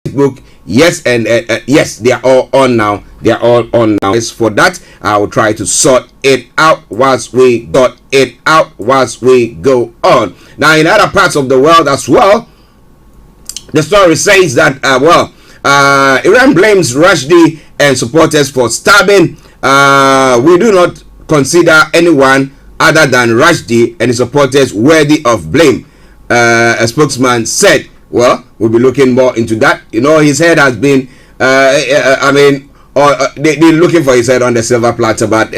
Facebook. Yes, and yes, they are all on now. They are all on now. As for that, I will try to sort it out whilst we go on. Now, in other parts of the world as well, the story says that Iran blames Rushdie and supporters for stabbing. We do not consider anyone other than Rushdie and his supporters worthy of blame, a spokesman said. Well, we'll be looking more into that. You know, his head has been, they're looking for his head on the silver platter, but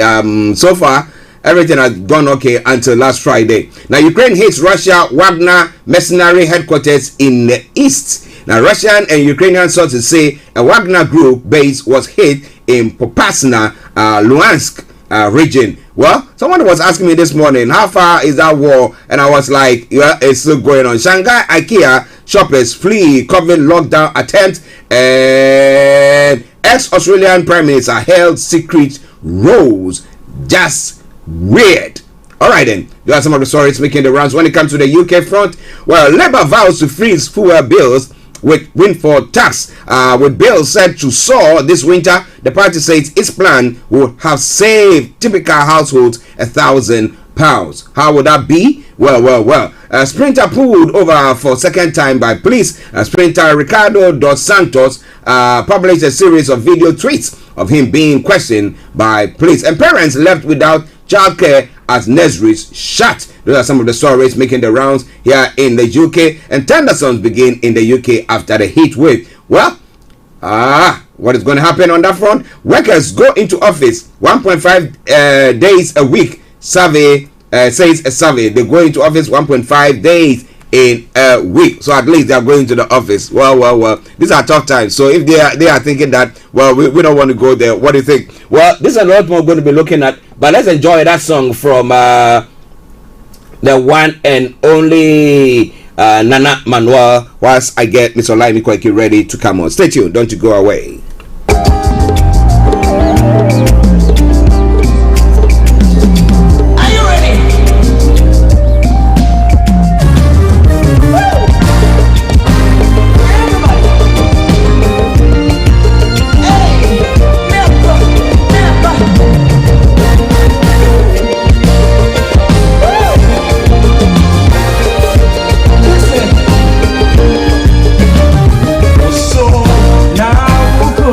so far, everything has gone okay until last Friday. Now, Ukraine hits Russia Wagner mercenary headquarters in the east. Now, Russian and Ukrainian sources say a Wagner group base was hit in Popasna, Luhansk region. Well, someone was asking me this morning, how far is that war? And I was like, yeah, it's still going on. Shanghai IKEA shoppers flee COVID lockdown attempt, and ex-Australian Prime Minister held secret rose. Just weird. Alright then, there are some of the stories making the rounds when it comes to the UK front. Well, Labour vows to freeze fuel bills with windfall tax. With bills set to soar this winter, the party says its plan will have saved typical households £1,000. How would that be? Well. A sprinter pulled over for second time by police. Sprinter Ricardo dos Santos published a series of video tweets of him being questioned by police. And parents left without childcare as nurseries shut. Those are some of the stories making the rounds here in the UK. And thunderstorms begin in the UK after the heat wave. Well, what is going to happen on that front? Workers go into office 1.5 days a week. Survey says a survey. They go into office 1.5 days in a week. So at least they are going to the office. Well. These are tough times. So if they are thinking that, well, we don't want to go there. What do you think? Well, this is a lot more going to be looking at. But let's enjoy that song from the one and only Nana Manuel, whilst I get Mr. Olayomi Kweki ready to come on. Stay tuned. Don't you go away. So now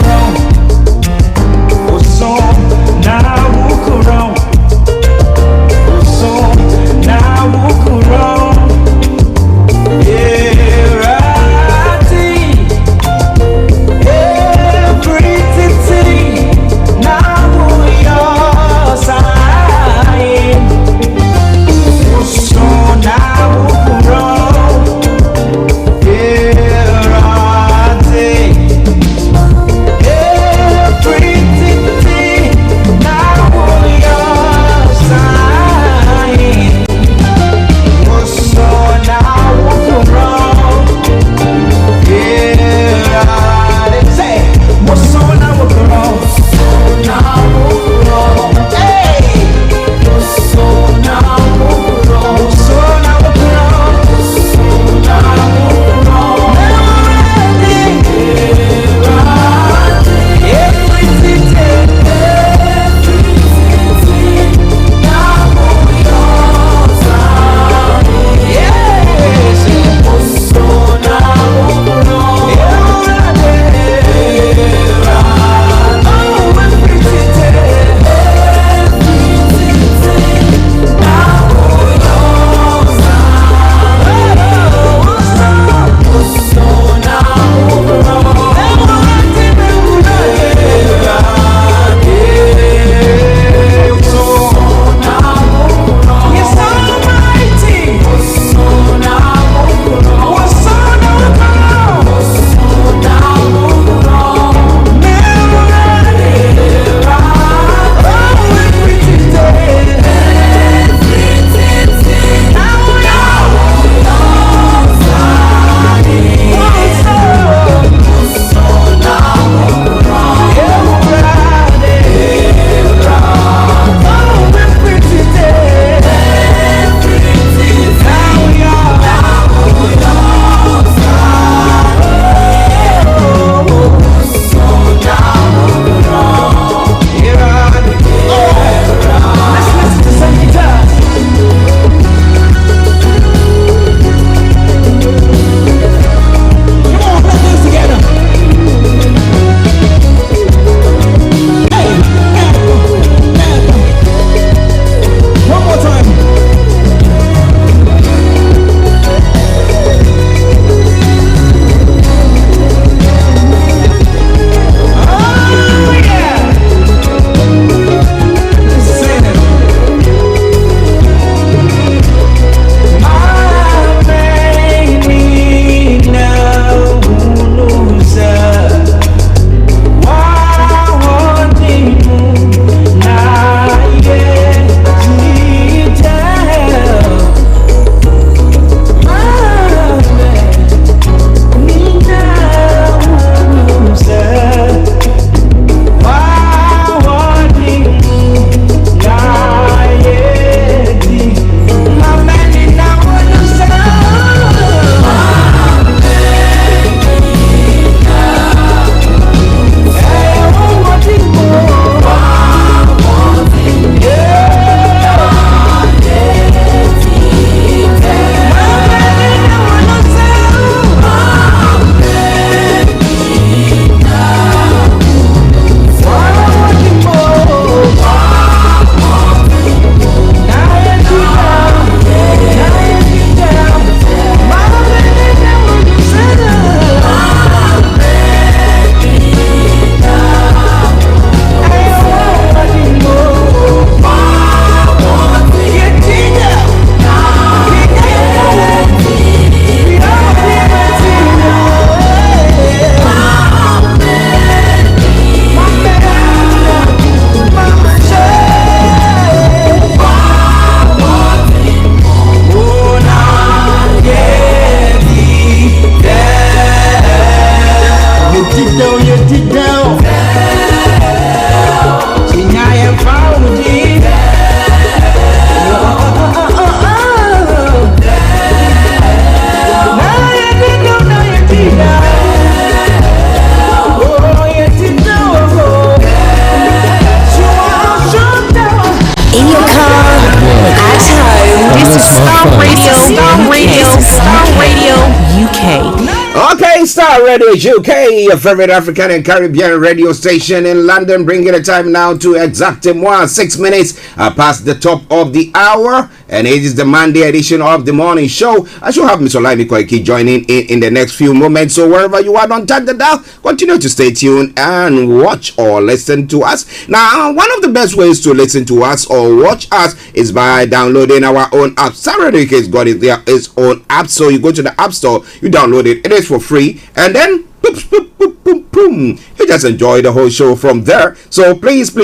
Star Radio UK, your favorite African and Caribbean radio station in London, bringing the time now to exactly 6 minutes past the top of the hour. And it is the Monday edition of the morning show. I shall have Mr. Olayomi Koiki joining in the next few moments. So wherever you are, don't touch the dial. Continue to stay tuned and watch or listen to us. Now, one of the best ways to listen to us or watch us is by downloading our own app. Starr Radio UK has got its own app. So you go to the App Store, you download it. It is for free. And then boop, boop, boop, boop, boom. You just enjoy the whole show from there. So please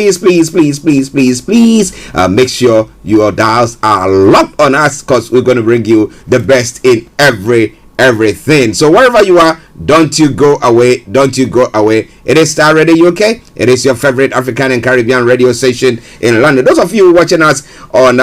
make sure your dials are locked on us, because we're going to bring you the best in everything. So wherever you are, don't you go away. It is Starr Radio UK. It is your favorite African and Caribbean radio station in London. Those of you watching us on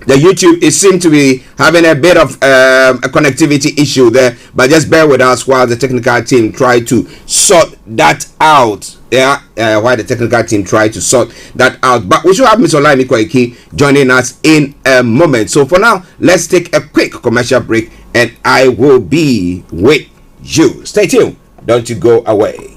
the YouTube, it seemed to be having a bit of a connectivity issue there, but just bear with us while the technical team try to sort that out. While the technical team try to sort that out. But we should have Mr. Olayomi Koiki joining us in a moment. So for now, let's take a quick commercial break, and I will be with you. Stay tuned. Don't you go away.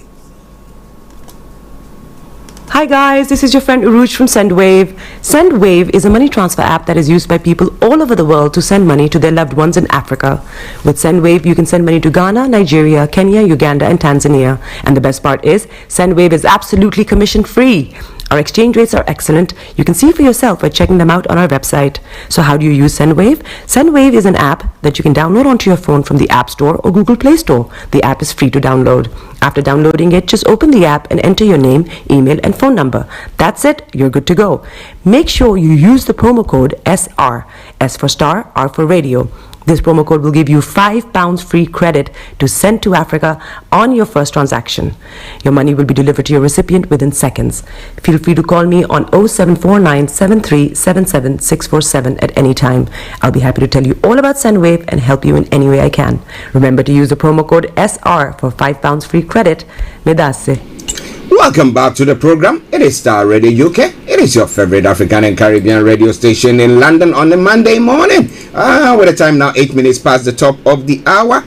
Hi guys, this is your friend Uruj from Sendwave. Sendwave is a money transfer app that is used by people all over the world to send money to their loved ones in Africa. With Sendwave, you can send money to Ghana, Nigeria, Kenya, Uganda, and Tanzania. And the best part is, Sendwave is absolutely commission free. Our exchange rates are excellent. You can see for yourself by checking them out on our website. So how do you use Sendwave? Sendwave is an app that you can download onto your phone from the App Store or Google Play Store. The app is free to download. After downloading it, just open the app and enter your name, email, and phone number. That's it. You're good to go. Make sure you use the promo code SR. S for Star, R for Radio. This promo code will give you £5 free credit to send to Africa on your first transaction. Your money will be delivered to your recipient within seconds. Feel free to call me on 0749 7377 647 at any time. I'll be happy to tell you all about Sendwave and help you in any way I can. Remember to use the promo code SR for £5 free credit. Medasse. Welcome back to the program. It is Starr Radio UK. It is your favorite African and Caribbean radio station in London on a Monday morning. With the time now 8 minutes past the top of the hour.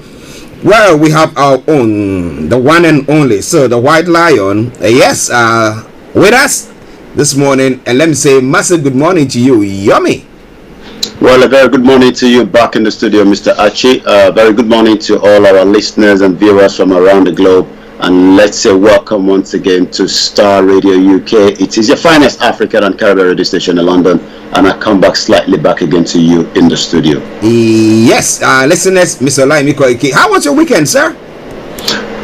Well, we have our own, the one and only, Sir the White Lion. With us this morning. And let me say massive good morning to you, Yomi. Well, a very good morning to you back in the studio, Mr. Archie. Very good morning to all our listeners and viewers from around the globe. And let's say welcome once again to Starr Radio UK. It is your finest African and Caribbean radio station in London. And I come back slightly back again to you in the studio. Yes, listeners, Mr. Olayomi Koiki. How was your weekend, sir?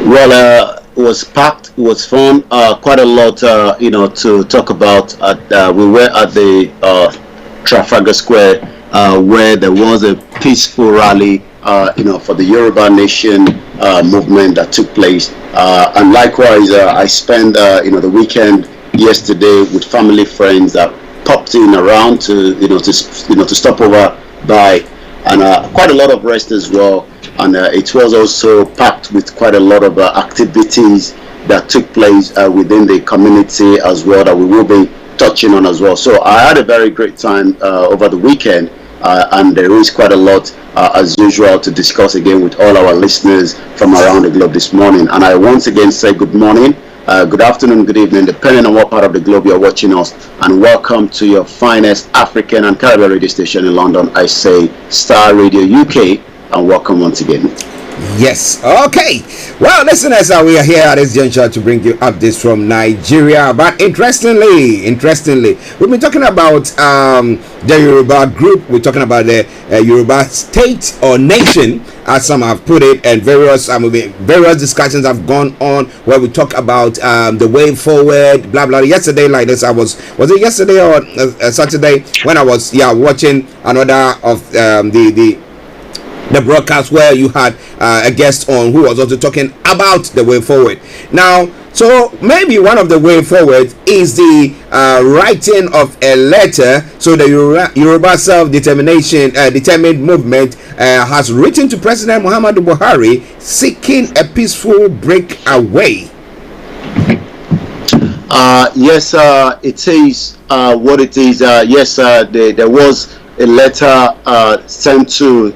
Well, it was packed. It was fun. Quite a lot, to talk about. We were at the Trafalgar Square, where there was a peaceful rally, for the Yoruba Nation movement that took place. And likewise, I spent, the weekend yesterday with family, friends that popped in around to stop over by, and quite a lot of rest as well. And it was also packed with quite a lot of activities that took place within the community as well, that we will be touching on as well. So I had a very great time over the weekend, and there is quite a lot as usual to discuss again with all our listeners from around the globe this morning. And I once again say good morning, good afternoon, good evening, depending on what part of the globe you're watching us, and welcome to your finest African and Caribbean radio station in London. I say Starr Radio UK, and welcome once again. Yes. Okay. Well, listeners, we are here at this juncture to bring you updates from Nigeria. But interestingly, we've been talking about the Yoruba group. We're talking about the Yoruba state or nation, as some have put it, and various discussions have gone on where we talk about the way forward, blah blah. Yesterday, like this, was it yesterday or Saturday when I was watching another of the broadcast where you had a guest on who was also talking about the way forward. Now, so maybe one of the way forward is the writing of a letter. So the Yoruba self-determination determined movement has written to President Muhammadu Buhari seeking a peaceful breakaway. Yes, it is what it is. Yes, there was a letter sent to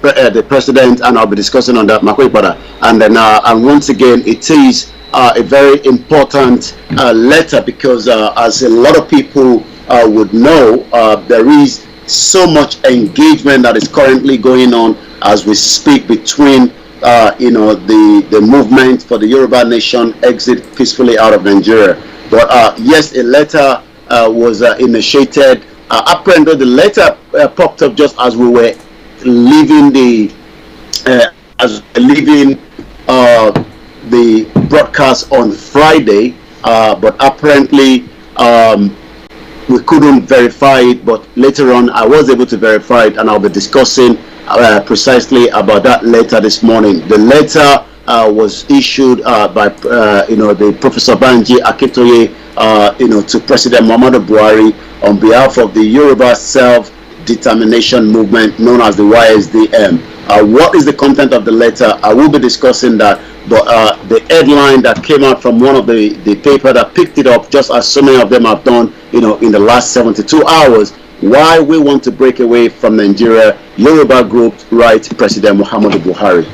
the president, and I'll be discussing on that, and then and once again, it is a very important letter because as a lot of people would know, there is so much engagement that is currently going on as we speak between the movement for the Yoruba nation exit peacefully out of Nigeria. But yes, a letter was initiated. Apparently, the letter popped up just as we were leaving the broadcast on Friday, but apparently we couldn't verify it. But later on, I was able to verify it, and I'll be discussing precisely about that letter this morning. The letter was issued by the Professor Banji Akintoye to President Muhammadu Buhari on behalf of the Yoruba Self-Determination Movement known as the YSDM. What is the content of the letter? I will be discussing that, but the headline that came out from one of the paper that picked it up, just as so many of them have done, in the last 72 hours, why we want to break away from Nigeria, Yoruba group writes President Muhammadu Buhari.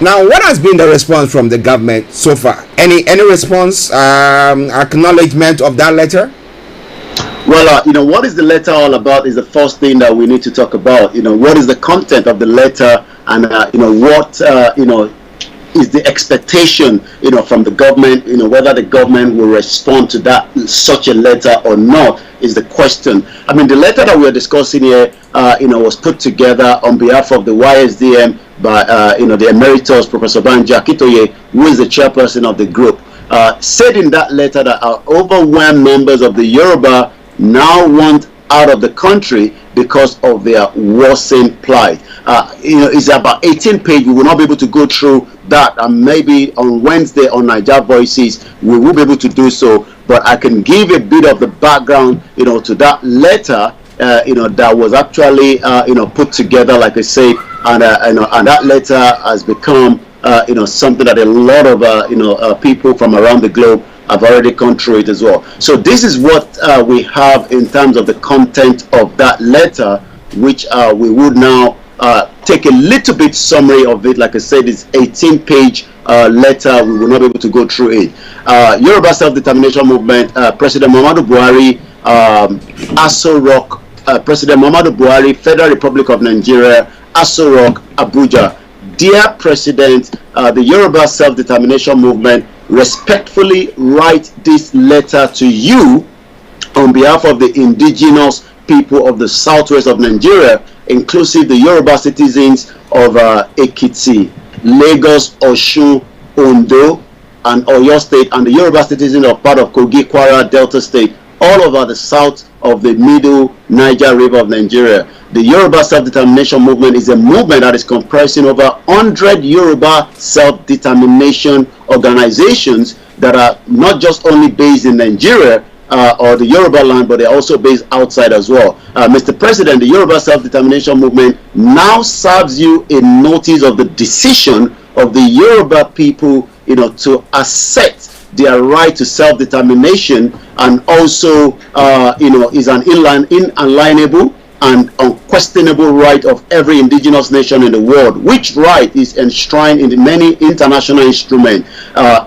Now, what has been the response from the government so far? Any response, acknowledgement of that letter? Well, what is the letter all about is the first thing that we need to talk about. What is the content of the letter, and what is the expectation, from the government, whether the government will respond to such a letter or not is the question. I mean, the letter that we are discussing here, was put together on behalf of the YSDM by, the emeritus Professor Banji Akintoye, who is the chairperson of the group, said in that letter that our overwhelmed members of the Yoruba now want out of the country because of their worsening plight. It's about 18 pages. We will not be able to go through that, and maybe on Wednesday on Niger Voices we will be able to do so. But I can give a bit of the background, to that letter, that was actually, put together, like I say, and that letter has become, something that a lot of, people from around the globe have already gone through it as well. So this is what we have in terms of the content of that letter, which we would now take a little bit summary of it. Like I said, it's 18-page letter. We will not be able to go through it. Yoruba Self-Determination Movement, President Muhammadu Buhari, Aso Rock, President Muhammadu Buhari, Federal Republic of Nigeria, Aso Rock, Abuja. Dear President, the Yoruba Self-Determination Movement respectfully write this letter to you on behalf of the indigenous people of the southwest of Nigeria, inclusive the Yoruba citizens of Ekiti, Lagos, Osun, Ondo, and Oyo State, and the Yoruba citizens of part of Kogi, Kwara, Delta State, all over the south of the middle Niger River of Nigeria. The Yoruba Self-Determination Movement is a movement that is comprising over 100 Yoruba self-determination organizations that are not just only based in Nigeria or the Yoruba land, but they're also based outside as well. Mr. President, the Yoruba Self-Determination Movement now serves you a notice of the decision of the Yoruba people, to accept their right to self-determination, and also, is an inalienable and unquestionable right of every indigenous nation in the world, which right is enshrined in many international instruments.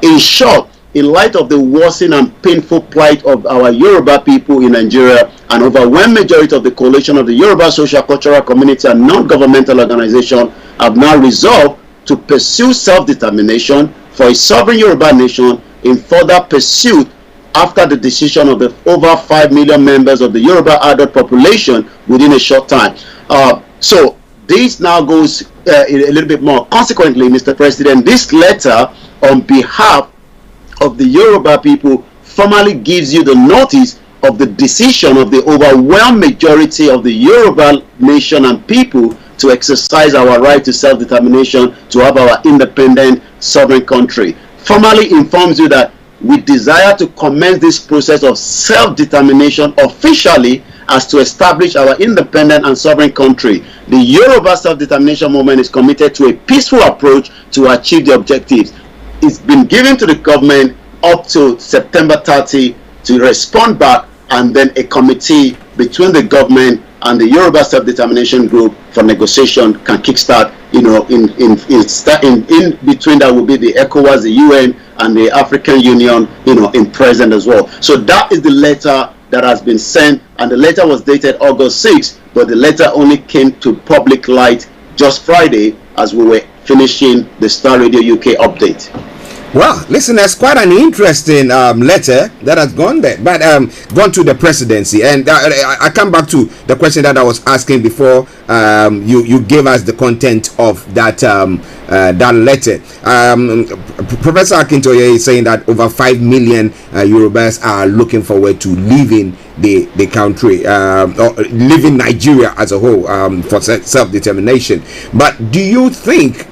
In short, in light of the worsening and painful plight of our Yoruba people in Nigeria, an overwhelming majority of the coalition of the Yoruba social cultural community and non-governmental organizations have now resolved to pursue self-determination for a sovereign Yoruba nation in further pursuit after the decision of the over 5 million members of the Yoruba adult population within a short time. So this now goes a little bit more. Consequently, Mr. President, this letter on behalf of the Yoruba people formally gives you the notice of the decision of the overwhelming majority of the Yoruba nation and people to exercise our right to self-determination, to have our independent sovereign country. Formally informs you that we desire to commence this process of self-determination officially as to establish our independent and sovereign country. The Yoruba Self-Determination Movement is committed to a peaceful approach to achieve the objectives. It's been given to the government up to September 30 to respond back, and then a committee between the government and the Yoruba Self-Determination Group for negotiation can kickstart in between that will be the ECOWAS, the UN, and the African Union, in present as well. So that is the letter that has been sent, and the letter was dated August 6th, but the letter only came to public light just Friday as we were finishing the Star Radio UK update. Well, listen, that's quite an interesting letter that has gone there, but gone to the presidency. And I come back to the question that I was asking before you gave us the content of that that letter. Professor Akintoye is saying that over 5 million Yorubas are looking forward to leaving the country, or leaving Nigeria as a whole, for self-determination. But do you think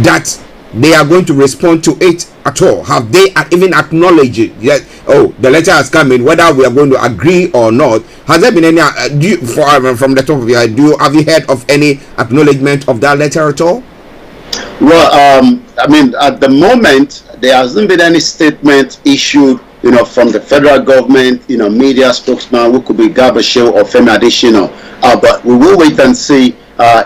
that they are going to respond to it at all? Have they even acknowledged it? Yes. Oh, the letter has come in, whether we are going to agree or not. Has there been any from the top of your head, have you heard of any acknowledgement of that letter at all? Well, I mean, at the moment there hasn't been any statement issued, from the federal government, media spokesman, who could be Gabashew or Femi Adesina, but we will wait and see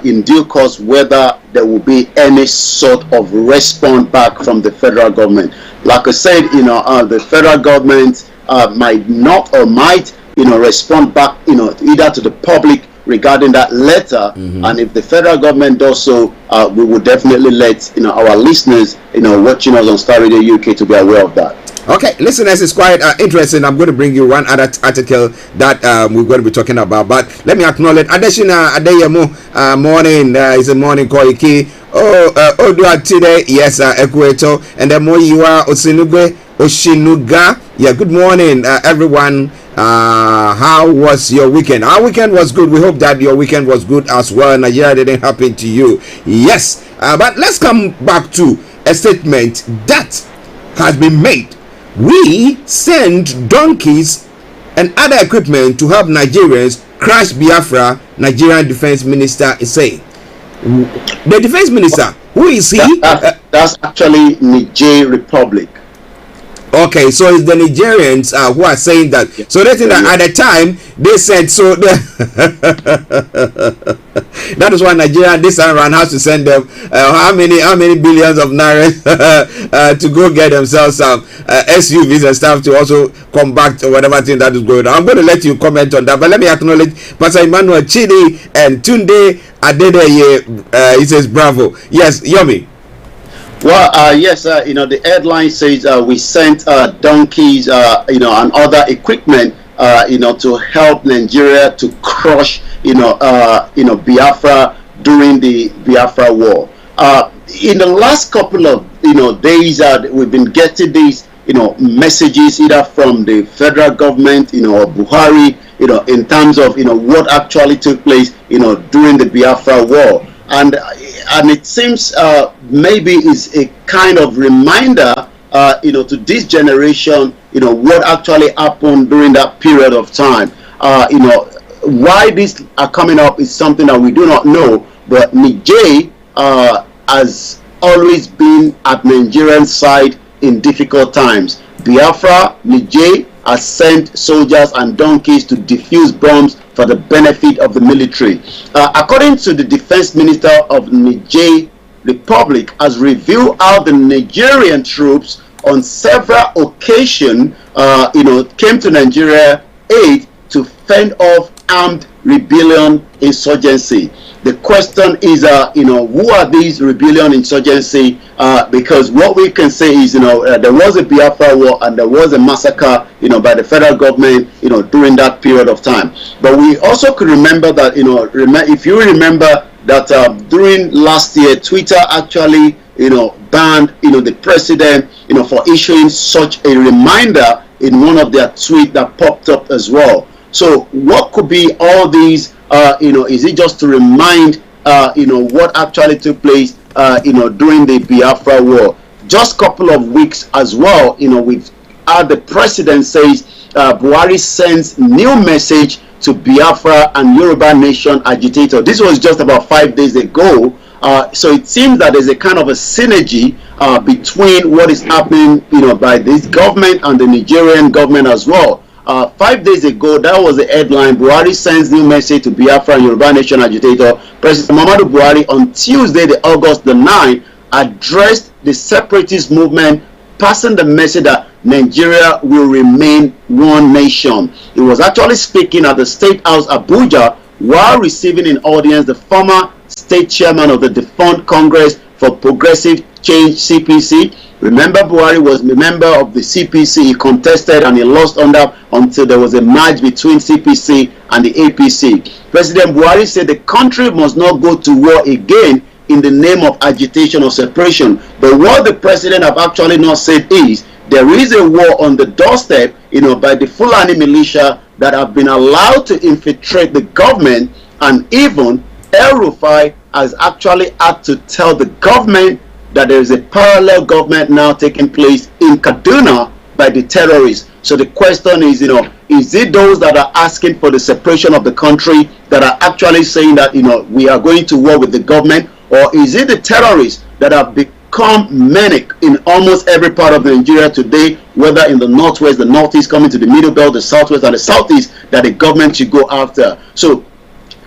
in due course whether there will be any sort of response back from the federal government. Like I said, the federal government might not or might respond back either to the public regarding that letter, and if the federal government does so, we will definitely let our listeners watching us on Star Radio UK to be aware of that. Okay, listeners, it's quite interesting. I'm going to bring you one other article that we're going to be talking about, but let me acknowledge Adeshina Adeyemo. Morning, is a morning Koiki. Odua today, yes, Equator, and then more you are Oshinuga. Yeah, good morning, everyone. How was your weekend? Our weekend was good. We hope that your weekend was good as well. Nigeria didn't happen to you. Yes, but let's come back to a statement that has been made. We send donkeys and other equipment to help Nigerians crash Biafra, Nigerian Defense Minister is saying. The Defense Minister, who is he? That's actually Niger Republic. Okay, so it's the Nigerians who are saying that. So they think that at the time they said so. That is why Nigeria this time around has to send them how many billions of naira to go get themselves some SUVs and stuff to also come back to whatever thing that is going on. I'm going to let you comment on that, but let me acknowledge Pastor Emmanuel Chidi and Tunde Adedeye. He says bravo. Yes, Yomi. Well, yes, the headline says we sent donkeys, and other equipment, to help Nigeria to crush, Biafra during the Biafra war. In the last couple of, days, we've been getting these, messages either from the federal government, or Buhari, in terms of, what actually took place, during the Biafra war. And it seems maybe is a kind of reminder, to this generation, what actually happened during that period of time. Why these are coming up is something that we do not know, but Niger has always been at Nigerian side in difficult times. Biafra, Niger has sent soldiers and donkeys to defuse bombs for the benefit of the military. According to the defense minister of Niger Republic, has revealed how the Nigerian troops on several occasions, came to Nigeria aid to fend off armed rebellion insurgency. The question is, who are these rebellion insurgency? Because what we can say is, there was a Biafra war and there was a massacre, by the federal government, during that period of time. But we also could remember that, if you remember that during last year, Twitter actually, banned, the president, for issuing such a reminder in one of their tweets that popped up as well. So what could be all these? Is it just to remind, what actually took place, during the Biafra war? Just a couple of weeks as well, we've had the president says Buhari sends new message to Biafra and Yoruba Nation agitator. This was just about 5 days ago. So it seems that there's a kind of a synergy between what is happening, by this government and the Nigerian government as well. 5 days ago, that was the headline. Buhari sends new message to Biafra and Yoruba Nation agitator. President Muhammadu Buhari on Tuesday, the August the 9th, addressed the separatist movement, passing the message that Nigeria will remain one nation. He was actually speaking at the State House, Abuja, while receiving in audience the former state chairman of the defunct Congress for Progressive Change, CPC. Remember, Buhari was a member of the CPC. He contested and he lost until there was a merge between CPC and the APC. President Buhari said the country must not go to war again in the name of agitation or separation. But what the president have actually not said is there is a war on the doorstep, by the Fulani militia that have been allowed to infiltrate the government, and even El Rufai has actually had to tell the government that there is a parallel government now taking place in Kaduna by the terrorists. So the question is, is it those that are asking for the separation of the country that are actually saying that, we are going to war with the government, or is it the terrorists that have become manic in almost every part of Nigeria today, whether in the northwest, the northeast, coming to the middle belt, the southwest, and the southeast, that the government should go after? So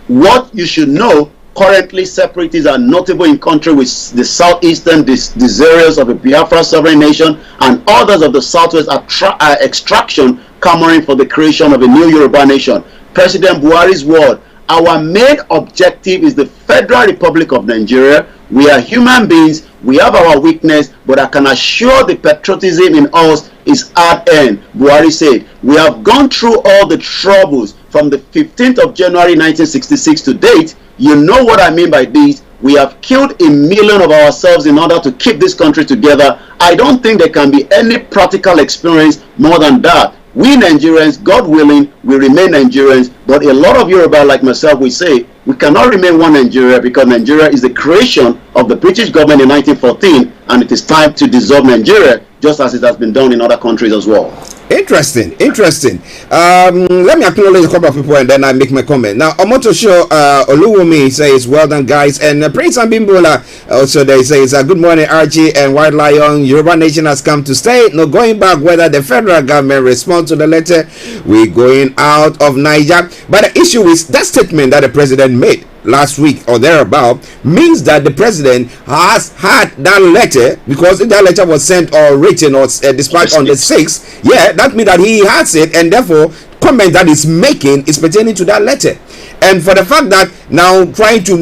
what you should know, currently separatists are notable in country with the southeastern, these areas of a Biafra sovereign nation, and others of the southwest are extraction clamoring for the creation of a new Yoruba nation. President Buhari's word: our main objective is the Federal Republic of Nigeria. We are human beings, we have our weakness, but I can assure the patriotism in us is hard earned. Buhari said, we have gone through all the troubles from the 15th of January 1966 to date. You know what I mean by this. We have killed 1 million of ourselves in order to keep this country together. I don't think there can be any practical experience more than that. We Nigerians, God willing, will remain Nigerians, but a lot of Yoruba like myself will say we cannot remain one Nigeria, because Nigeria is the creation of the British government in 1914, and it is time to dissolve Nigeria, just as it has been done in other countries as well. Interesting. Let me acknowledge a couple of people and then I make my comment. Now, Omotosho Olayomi says, well done, guys. And Prince Ambimbola also there says, good morning, Archie and White Lion. Yoruba Nation has come to stay. No going back. Whether the federal government responds to the letter, we're going out of Niger. But the issue is that statement that the president made last week or thereabout means that the president has had that letter, because if that letter was sent or written or dispatched on the 6th, that means that he has it, and therefore comment that is making is pertaining to that letter. And for the fact that now trying to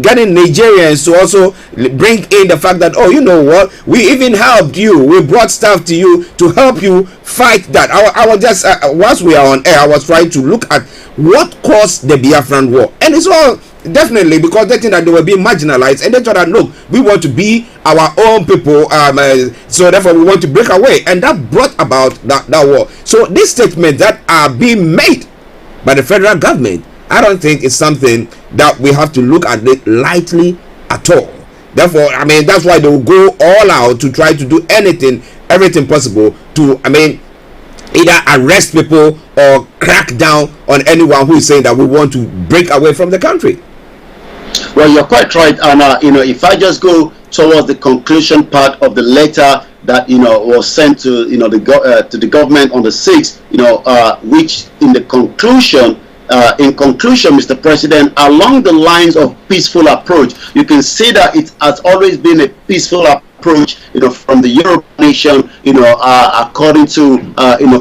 getting Nigerians to also bring in the fact that, oh, you know what, we even helped you, we brought stuff to you to help you fight that. I was just once we are on air, I was trying to look at what caused the Biafran war, and it's all definitely because they think that they were being marginalized, and they thought that, look, we want to be our own people, so therefore we want to break away, and that brought about that war. So this statement that are being made by the federal government, I don't think it's something that we have to look at it lightly at all. Therefore, that's why they will go all out to try to do everything possible to, either arrest people or crack down on anyone who is saying that we want to break away from the country. Well, you're quite right, and if I just go towards the conclusion part of the letter that was sent to to the government on the 6th, which in conclusion, Mr. President, along the lines of peaceful approach, you can see that it has always been a peaceful approach, from the Yoruba Nation, according to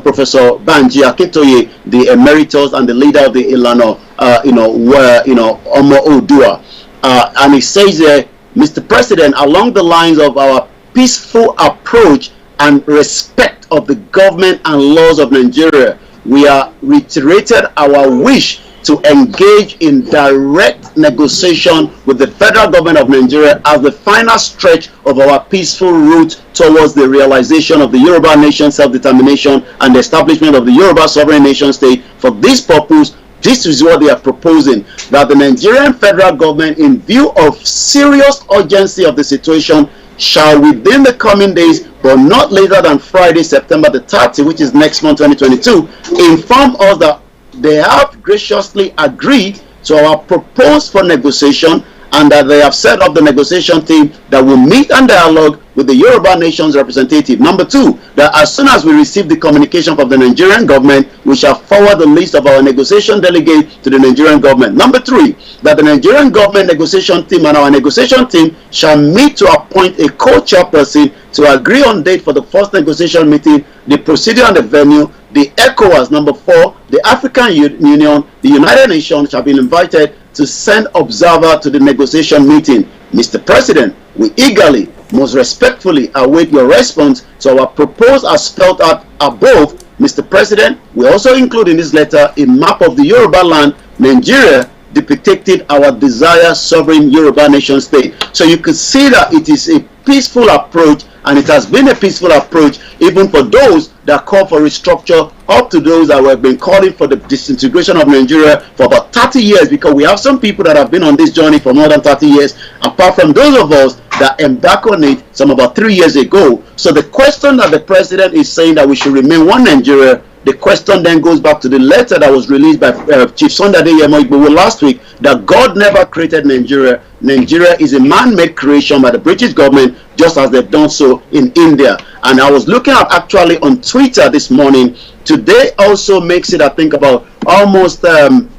Professor Banji Akintoye, the emeritus and the leader of the Ilano, Omo Odua, and he says there, Mr. President, along the lines of our peaceful approach and respect of the government and laws of Nigeria, we are reiterated our wish to engage in direct negotiation with the federal government of Nigeria as the final stretch of our peaceful route towards the realization of the Yoruba nation self-determination and the establishment of the Yoruba sovereign nation state. For this purpose, this is what they are proposing, that the Nigerian federal government, in view of serious urgency of the situation, shall within the coming days, but not later than Friday, September the 30th, which is next month, 2022, inform us that they have graciously agreed to our proposal for negotiation and that they have set up the negotiation team that will meet and dialogue with the Yoruba nation's representative. Number two, that as soon as we receive the communication from the Nigerian government, we shall forward the list of our negotiation delegates to the Nigerian government. Number three, that the Nigerian government negotiation team and our negotiation team shall meet to appoint a co-chairperson to agree on date for the first negotiation meeting, the procedure and the venue. The ECOWAS, number four, the African Union, the United Nations shall be invited to send observer to the negotiation meeting. Mr. President, we eagerly, most respectfully await your response to our proposal as spelled out above. Mr. President, we also include in this letter a map of the Yoruba land, Nigeria, depicting our desired sovereign Yoruba nation state. So you can see that it is a peaceful approach, and it has been a peaceful approach even for those that call for restructure, up to those that have been calling for the disintegration of Nigeria for about 30 years, because we have some people that have been on this journey for more than 30 years, apart from those of us that embarked on it some about 3 years ago. So the question that the president is saying that we should remain one Nigeria, the question then goes back to the letter that was released by Chief Sunday Adeyemo last week, that God never created Nigeria. Nigeria is a man-made creation by the British government, just as they've done so in India. And I was looking at actually on Twitter this morning. Today also makes it, I think, about almost 40.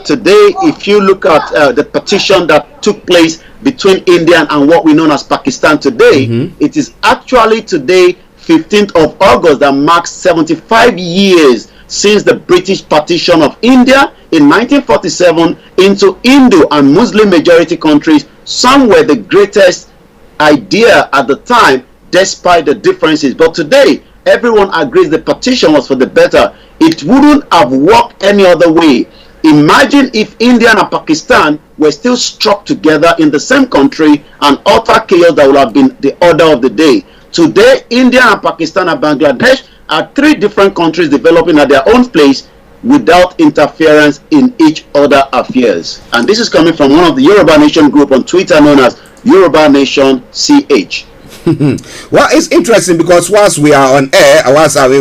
Today, if you look at the petition that took place between India and what we know as Pakistan today, it is actually today, 15th of August, that marks 75 years since the British partition of India in 1947 into Hindu and Muslim majority countries. Some were the greatest idea at the time, despite the differences. But today, everyone agrees the partition was for the better. It wouldn't have worked any other way. Imagine if India and Pakistan were still struck together in the same country, and utter chaos that would have been the order of the day. Today, India and Pakistan and Bangladesh are three different countries developing at their own place without interference in each other's affairs. And this is coming from one of the Yoruba Nation group on Twitter known as Yoruba Nation CH. Well, it's interesting because once we are on air,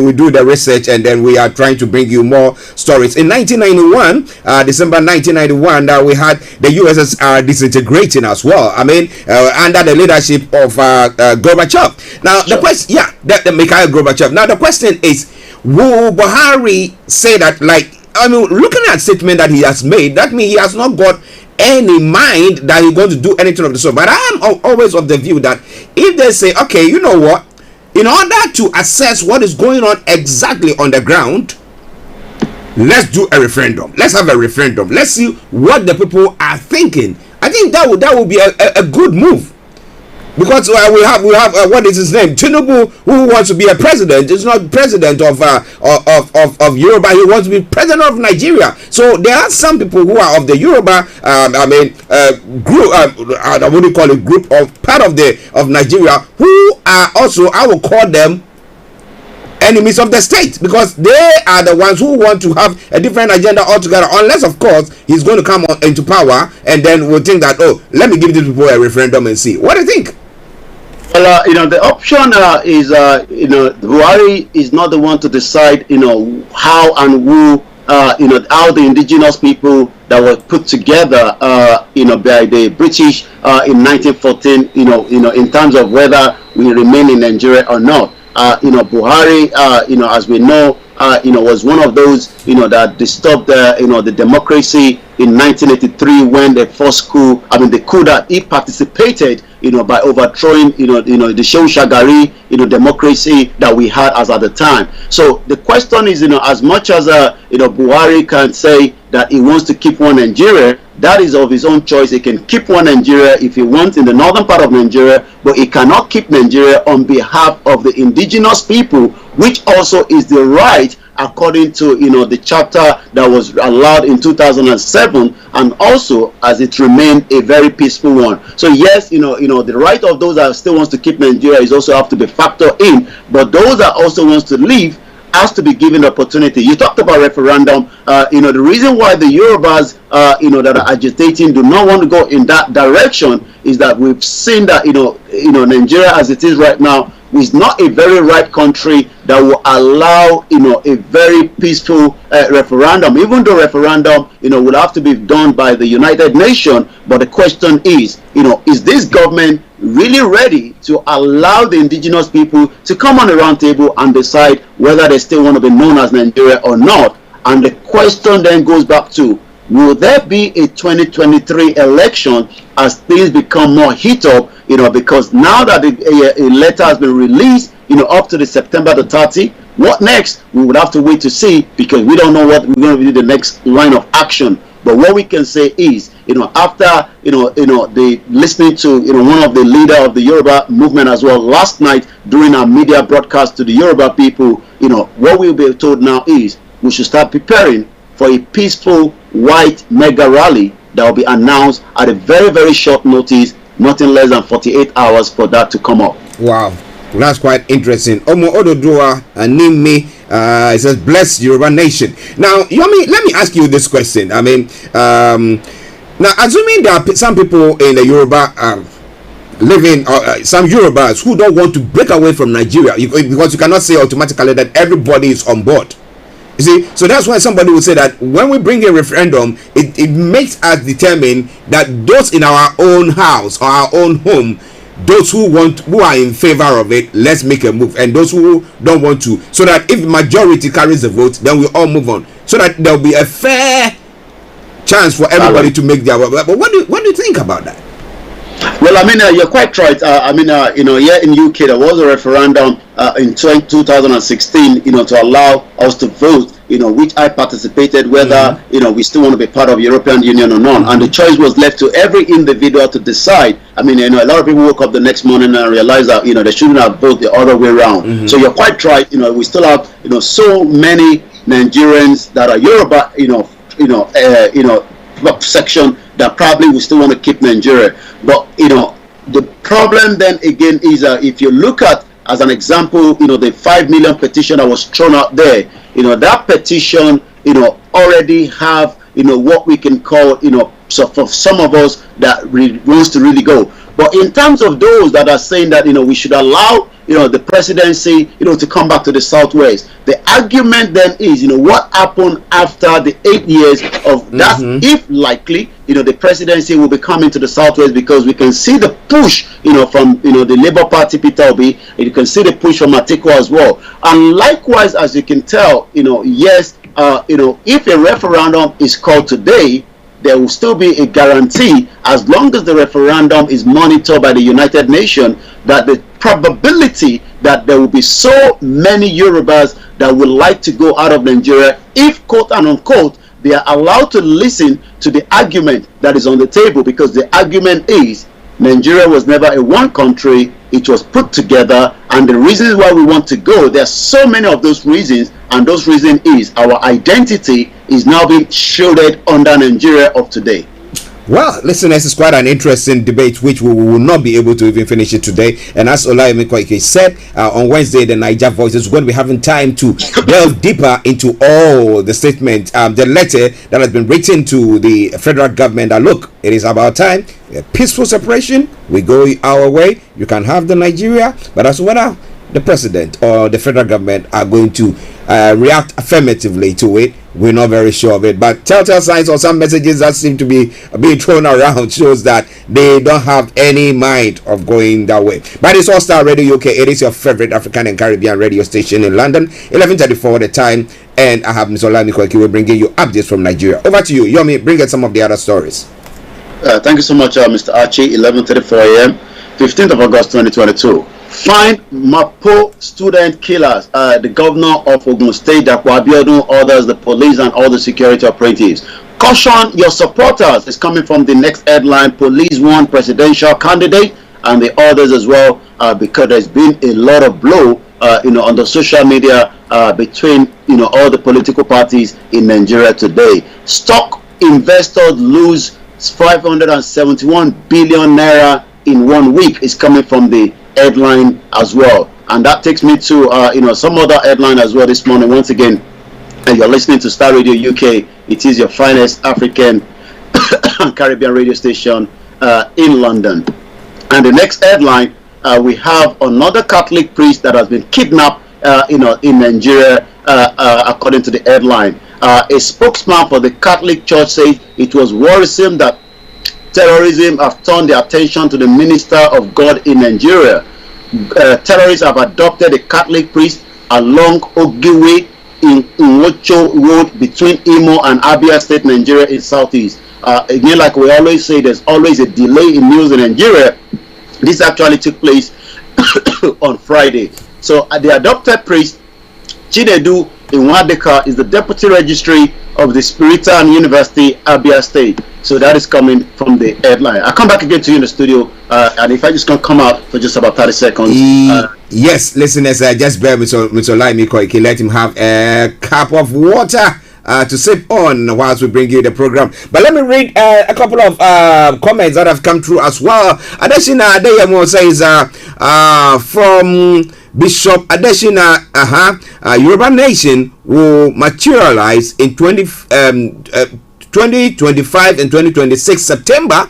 we do the research and then we are trying to bring you more stories. In 1991, December 1991, we had the USSR disintegrating as well. I mean, under the leadership of Gorbachev. Now, the question, the Mikhail Gorbachev. Now, the question is, will Buhari say that, like, I mean, looking at statement that he has made, that means he has not got any mind that he's going to do anything of the sort. But I am always of the view that if they say, okay, you know what, in order to assess what is going on exactly on the ground, let's do a referendum. Let's have a referendum. Let's see what the people are thinking. I think that would be a good move. Because we have what is his name, Tinubu, who wants to be a president. He's not president of Yoruba. He wants to be president of Nigeria. So there are some people who are of the Yoruba, group. What do you call it? Group of part of Nigeria who are also, I will call them, enemies of the state, because they are the ones who want to have a different agenda altogether, unless of course he's going to come into power and then we'll think that, oh, let me give these people a referendum and see. What do you think? Well, the option is, Buhari is not the one to decide, how and who, how the indigenous people that were put together, by the British in 1914, in terms of whether we remain in Nigeria or not. Buhari, as we know, was one of those, that disturbed, the democracy in 1983 when the first coup, the coup that he participated, by overthrowing, the Shehu Shagari, democracy that we had as at the time. So the question is, as much as, Buhari can say that he wants to keep one Nigeria, that is of his own choice. He can keep one Nigeria if he wants in the northern part of Nigeria, but he cannot keep Nigeria on behalf of the indigenous people, which also is the right according to the chapter that was allowed in 2007, and also as it remained a very peaceful one. So yes, the right of those that still wants to keep Nigeria is also have to be factored in, but those that also wants to leave has to be given the opportunity. You talked about referendum. The reason why the Yorubas, that are agitating do not want to go in that direction is that we've seen that, Nigeria as it is right now, is not a very ripe country that will allow, a very peaceful referendum. Even though referendum, will have to be done by the United Nations. But the question is this government really ready to allow the indigenous people to come on the round table and decide whether they still want to be known as Nigeria or not? And the question then goes back to, will there be a 2023 election as things become more heat up? Because now that a letter has been released, up to the September the 30th, what next? We would have to wait to see, because we don't know what we're going to be the next line of action. But what we can say is, after the listening to one of the leader of the Yoruba movement as well last night during our media broadcast to the Yoruba people, what we'll be told now is we should start preparing for a peaceful white mega rally that will be announced at a very, very short notice, nothing less than 48 hours for that to come up. Wow, that's quite interesting. Omo Ododoa name me. It says, bless Yoruba nation. Now, Yomi, let me ask you this question. I mean, now, assuming there are some people in the Yoruba living, some Yorubas who don't want to break away from Nigeria, because you cannot say automatically that everybody is on board. You see, so that's why somebody would say that when we bring a referendum, it makes us determine that those in our own house or our own home, those who are in favor of it, let's make a move, and those who don't want to, so that if majority carries the vote, then we all move on, so that there'll be a fair chance for everybody to make their vote. But what do you think about that? Well, I mean, you're quite right. Here in UK, there was a referendum in 2016, to allow us to vote, which I participated, whether, we still want to be part of European Union or not. And the choice was left to every individual to decide. I mean, a lot of people woke up the next morning and realized that, they shouldn't have voted the other way around. So you're quite right. We still have, so many Nigerians that are Yoruba, section that probably we still want to keep Nigeria. But the problem then again is if you look at, as an example, the 5 million petition that was thrown out there, that petition already have what we can call so for some of us that wants to really go. But in terms of those that are saying that we should allow the presidency to come back to the Southwest, the argument then is what happened after the 8 years of that, if likely the presidency will be coming to the Southwest, because we can see the push from the Labour Party, Peter Obi, and you can see the push from Atiku as well. And likewise, as you can tell, yes, if a referendum is called today, there will still be a guarantee, as long as the referendum is monitored by the United Nations, that the probability that there will be so many Yorubas that would like to go out of Nigeria, if quote and unquote they are allowed to listen to the argument that is on the table, because the argument is Nigeria was never a one country, it was put together, and the reasons why we want to go, there are so many of those reasons, and those reasons is our identity is now being shielded under Nigeria of today. Well, listeners, it's quite an interesting debate, which we will not be able to even finish it today. And as Olayomi said, on Wednesday, the Niger Voice is going to be having time to delve deeper into all the statements, the letter that has been written to the federal government. That look, it is about time, a peaceful separation. We go our way. You can have the Nigeria, but as well, the president or the federal government are going to react affirmatively to it. We're not very sure of it, but telltale signs or some messages that seem to be being thrown around shows that they don't have any mind of going that way. But it's All Starr Radio UK. It is your favorite African and Caribbean radio station in London. 11:34 the time, and I have Mr. Olayomi will bringing you updates from Nigeria. Over to you, Yomi. Bring us some of the other stories. Thank you so much, Mr. Archie. 11:34 a.m., 15th of August 2022. Find Mapo student killers. The governor of Ogun State, Dapo Abiodun, orders the police and all the security operatives. Caution your supporters is coming from the next headline. Police warn presidential candidate, and the others as well, because there's been a lot of blow, on the social media between all the political parties in Nigeria today. Stock investors lose 571 billion naira in 1 week is coming from the headline as well. And that takes me to some other headline as well this morning. Once again, you're listening to Starr Radio UK. It is your finest African Caribbean radio station in London. And the next headline, we have another Catholic priest that has been kidnapped, in Nigeria, according to the headline. A spokesman for the Catholic Church said it was worrisome that terrorism have turned their attention to the minister of God in Nigeria. Terrorists have adopted a Catholic priest along Ogiwe in Nwocho Road between Imo and Abia State, Nigeria in southeast. Again, like we always say, there's always a delay in news in Nigeria. This actually took place on Friday. So the adopted priest, Chinedu Nwadeka, is the deputy registry of the Spiritan University, Abia State. So that is coming from the headline. I'll come back again to you in the studio, and if I just can come out for just about 30 seconds. Yes, listeners, just bear with Olayomi Koiki. Let him have a cup of water to sip on whilst we bring you the program. But let me read a couple of comments that have come through as well. Adeshina Adeyemo says from Bishop Adeshina, Yoruba Nation will materialize in 2025 and 2026 September.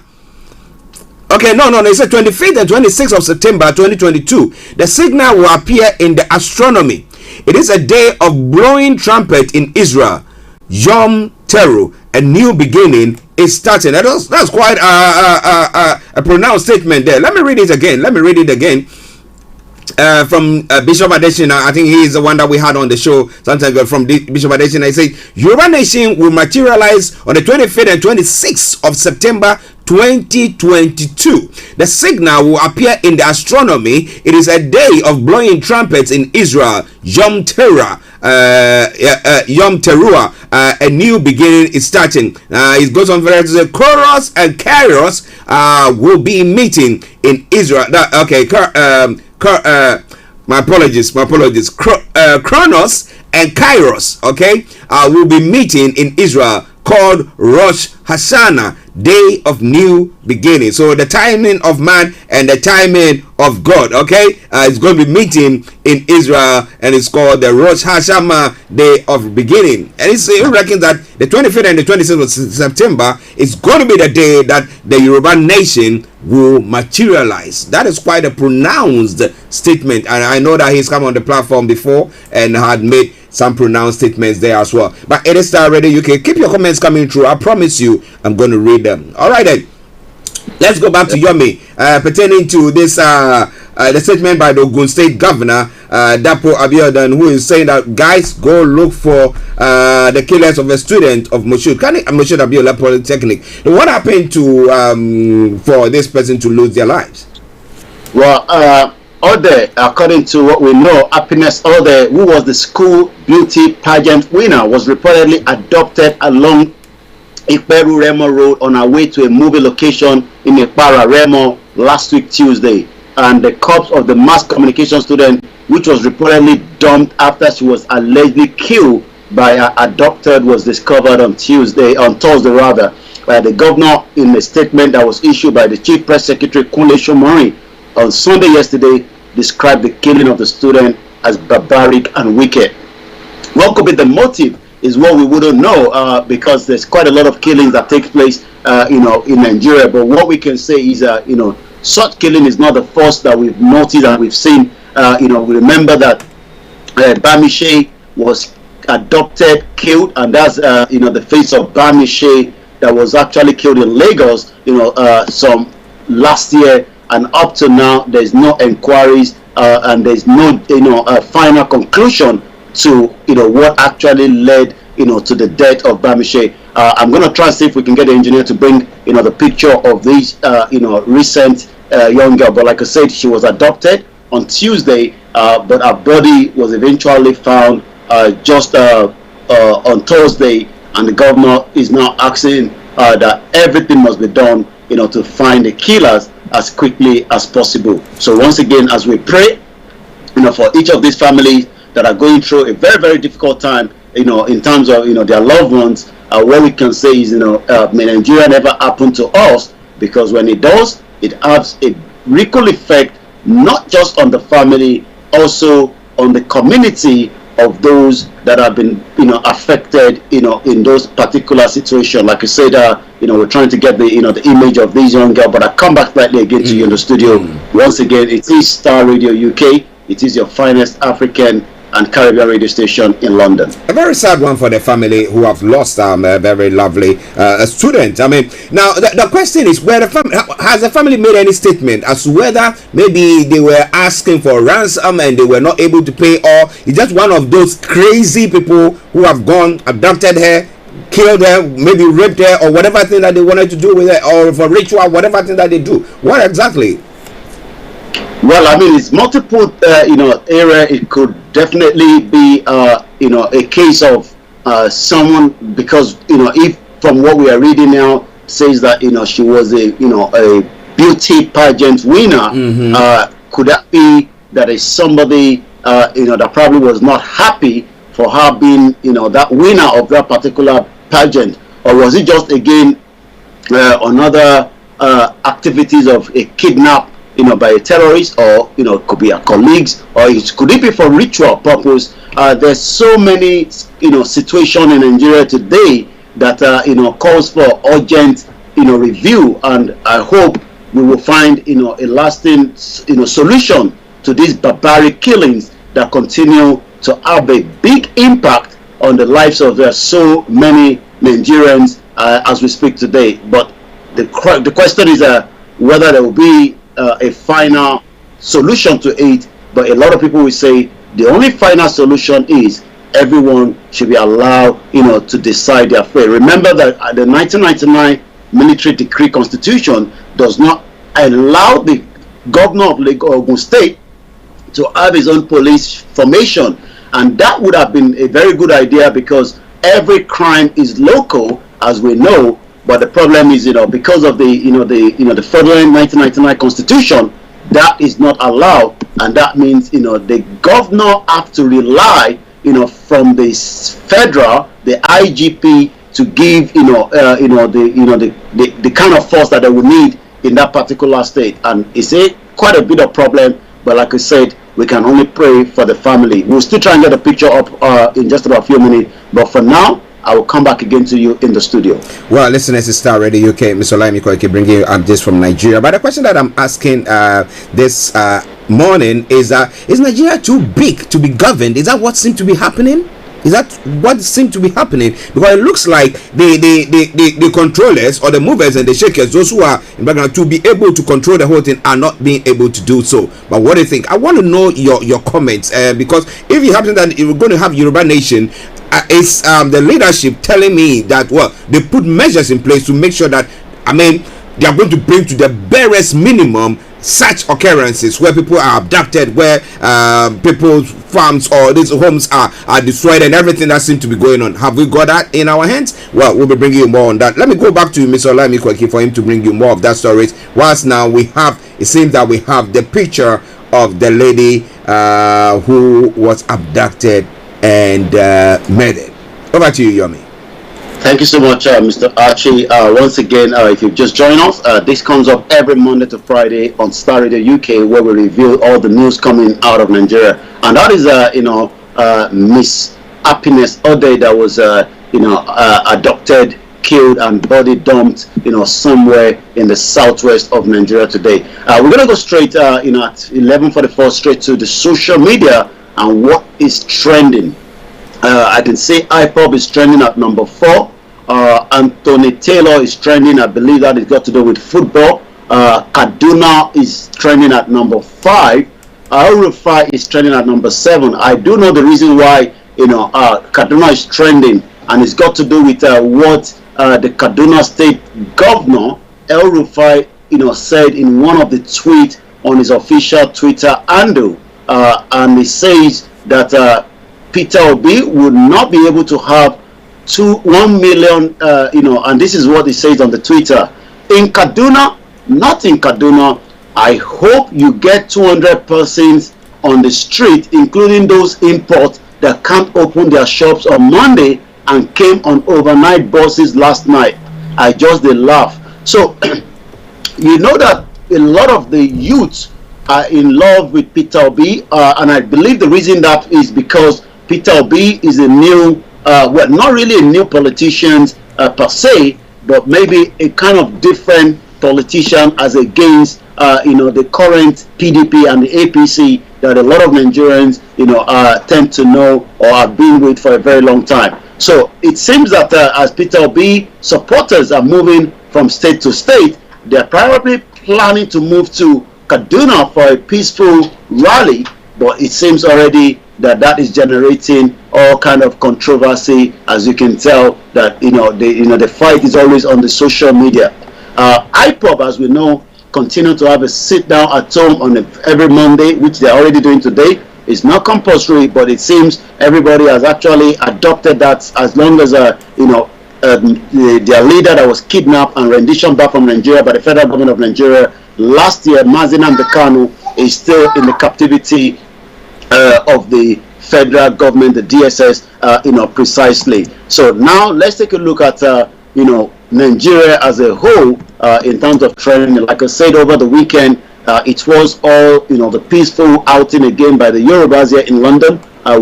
Okay, no, it's the 25th and 26th of September 2022. The signal will appear in the astronomy. It is a day of blowing trumpet in Israel. Yom Teru, a new beginning is starting. That's quite a pronounced statement there. Let me read it again. From Bishop Adeshina. I think he is the one that we had on the show sometimes. From Bishop Adeshina, he said Yoruba Nation will materialize on the 25th and 26th of September 2022. The signal will appear in the astronomy. It is a day of blowing trumpets in Israel. Yom Teruah. A new beginning is starting. It goes on to say Chorus and Kairos will be meeting in Israel. My apologies. Chronos and Kairos, will be meeting in Israel, called Rosh Hashanah, Day of New Beginning. So the timing of man and the timing of God, it's going to be meeting in Israel, and it's called the Rosh Hashanah, Day of Beginning. And he reckons that the 25th and the 26th of September is going to be the day that the Yoruba Nation will materialize. That is quite a pronounced statement, and I know that he's come on the platform before and had made some pronounced statements there as well. But it is Starr Radio UK. Keep your comments coming through. I promise you I'm going to read them. All right then, let's go back to Yomi pertaining to this the statement by the Ogun State Governor Dapo Abiodun, who is saying that guys go look for the killers of a student of Moshood Abiola Polytechnic. What happened to for this person to lose their lives? Well, Ode, according to what we know, Happiness Ode, who was the school beauty pageant winner, was reportedly adopted along Iperu Remo Road on her way to a movie location in Ipara Remo last week Tuesday. And the corpse of the mass communication student, which was reportedly dumped after she was allegedly killed by her adopted, was discovered on Thursday. The governor, in a statement that was issued by the Chief Press Secretary Kunle Shomori on Sunday yesterday, described the killing of the student as barbaric and wicked. What could be the motive is what we wouldn't know, because there's quite a lot of killings that take place in Nigeria. But what we can say is such killing is not the first that we've noticed and we've seen. We remember that Bamishe was adopted, killed, and that's the face of Bamishe that was actually killed in Lagos some last year. And up to now, there's no inquiries and there's no final conclusion to what actually led to the death of Bamishe. I'm going to try and see if we can get the engineer to bring the picture of this recent young girl. But like I said, she was adopted on Tuesday, but her body was eventually found just on Thursday, and the governor is now asking that everything must be done to find the killers as quickly as possible. So once again, as we pray for each of these families that are going through a very, very difficult time in terms of their loved ones, what we can say is may Nigeria never happen to us, because when it does, it has a ripple effect not just on the family, also on the community, of those that have been, affected, in those particular situations. Like I said, we're trying to get the, the image of these young girls. But I come back slightly again to you in the studio. Once again, it is Star Radio UK. It is your finest African and Caribbean radio station in London. A very sad one for the family who have lost a very lovely student. I mean, now the question is, has the family made any statement as to whether maybe they were asking for ransom and they were not able to pay, or it's just one of those crazy people who have gone, abducted her, killed her, maybe raped her, or whatever thing that they wanted to do with her, or for ritual, whatever thing that they do? What exactly? Well, I mean, it's multiple, area. It could definitely be, a case of someone, because, if from what we are reading now says that, she was a beauty pageant winner, could that be that is somebody, that probably was not happy for her being, that winner of that particular pageant? Or was it just, again, another activities of a kidnap, by a terrorist, or it could be a colleagues, or could it be for ritual purpose? There's so many situation in Nigeria today that calls for urgent review, and I hope we will find a lasting solution to these barbaric killings that continue to have a big impact on the lives of so many Nigerians as we speak today. But the question is whether there will be a final solution to it. But a lot of people will say the only final solution is everyone should be allowed, to decide their fate. Remember that the 1999 military decree constitution does not allow the governor of Ogun State to have his own police formation, and that would have been a very good idea, because every crime is local, as we know. But the problem is, because of the federal 1999 constitution, that is not allowed, and that means, the governor have to rely, from the federal, the IGP, to give, the kind of force that they would need in that particular state, and it's quite a bit of problem. But like I said, we can only pray for the family. We'll still try and get a picture up in just about a few minutes, but for now, I will come back again to you in the studio. Well, listeners, it's Star Radio UK. Mr. Olayomi bringing you updates from Nigeria. But the question that I'm asking this morning is Nigeria too big to be governed? Is that what seems to be happening? Is that what seems to be happening? Because it looks like the controllers, or the movers and the shakers, those who are in background to be able to control the whole thing, are not being able to do so. But what do you think? I want to know your comments, because if it happens that you're going to have Yoruba Nation, it's the leadership telling me that, well, they put measures in place to make sure that, they are going to bring to the barest minimum such occurrences where people are abducted, where people's farms or these homes are destroyed, and everything that seems to be going on. Have we got that in our hands? Well, we'll be bringing you more on that. Let me go back to Mr. Olayomi for him to bring you more of that stories. Whilst now it seems that we have the picture of the lady who was abducted and murdered. Over to you, Yomi. Thank you so much, Mr. Archie. Once again, if you've just joined us, this comes up every Monday to Friday on Starr Radio UK, where we reveal all the news coming out of Nigeria. And that is, Miss Happiness Ode that was, abducted, killed, and body dumped, somewhere in the southwest of Nigeria today. We're going to go straight, at 11:44, straight to the social media and what is trending. I can say IPOB is trending at number 4. Anthony Taylor is trending. I believe that it's got to do with football. Kaduna is trending at number 5. Rufai is trending at number 7. I do know the reason why Kaduna is trending, and it's got to do with what the Kaduna State Governor El Rufai said in one of the tweets on his official Twitter handle, and he says that Peter Obi would not be able to have 1 million, and this is what he says on the Twitter. In Kaduna, not in Kaduna, I hope you get 200 persons on the street, including those imports that can't open their shops on Monday and came on overnight buses last night. I just laugh. So, you know that a lot of the youths are in love with Peter Obi, and I believe the reason that is because Peter Obi is a new, well, not really a new politician per se, but maybe a kind of different politician as against the current PDP and the APC that a lot of Nigerians tend to know or have been with for a very long time. So it seems that as Peter Obi supporters are moving from state to state, they're probably planning to move to Kaduna for a peaceful rally, but it seems already that is generating all kind of controversy. As you can tell, that the fight is always on the social media. IPOB, as we know, continue to have a sit down at home on every Monday, which they're already doing today. It's not compulsory, but it seems everybody has actually adopted that, as long as their leader that was kidnapped and renditioned back from Nigeria by the federal government of Nigeria last year, Mazinam Bekanu, is still in the captivity of the federal government, the DSS, precisely. So now let's take a look at Nigeria as a whole in terms of training. Like I said, over the weekend, it was all the peaceful outing again by the Yorubas here in London,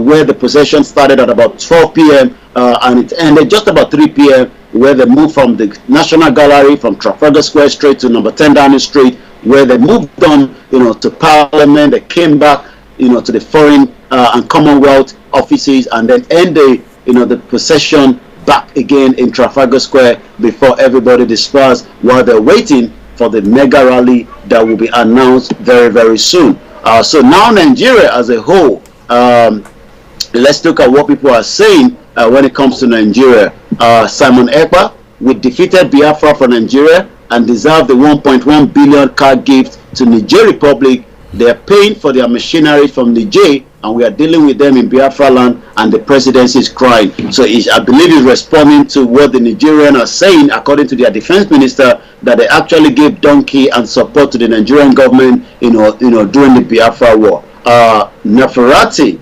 where the procession started at about 12 p.m. And it ended just about 3 p.m. where they moved from the National Gallery, from Trafalgar Square straight to number 10 Downing Street, where they moved on to Parliament. They came back to the Foreign and Commonwealth offices, and then ended the procession back again in Trafalgar Square before everybody dispersed while they're waiting for the mega rally that will be announced very, very soon. So now Nigeria as a whole, let's look at what people are saying when it comes to Nigeria. Simon Ekpa, we defeated Biafra for Nigeria and deserve the 1.1 billion car gift to Niger Republic. They are paying for their machinery from Niger, and we are dealing with them in Biafra land, and the presidency is crying. So I believe he's responding to what the Nigerians are saying, according to their defense minister, that they actually gave donkey and support to the Nigerian government, during the Biafra war. Neferati,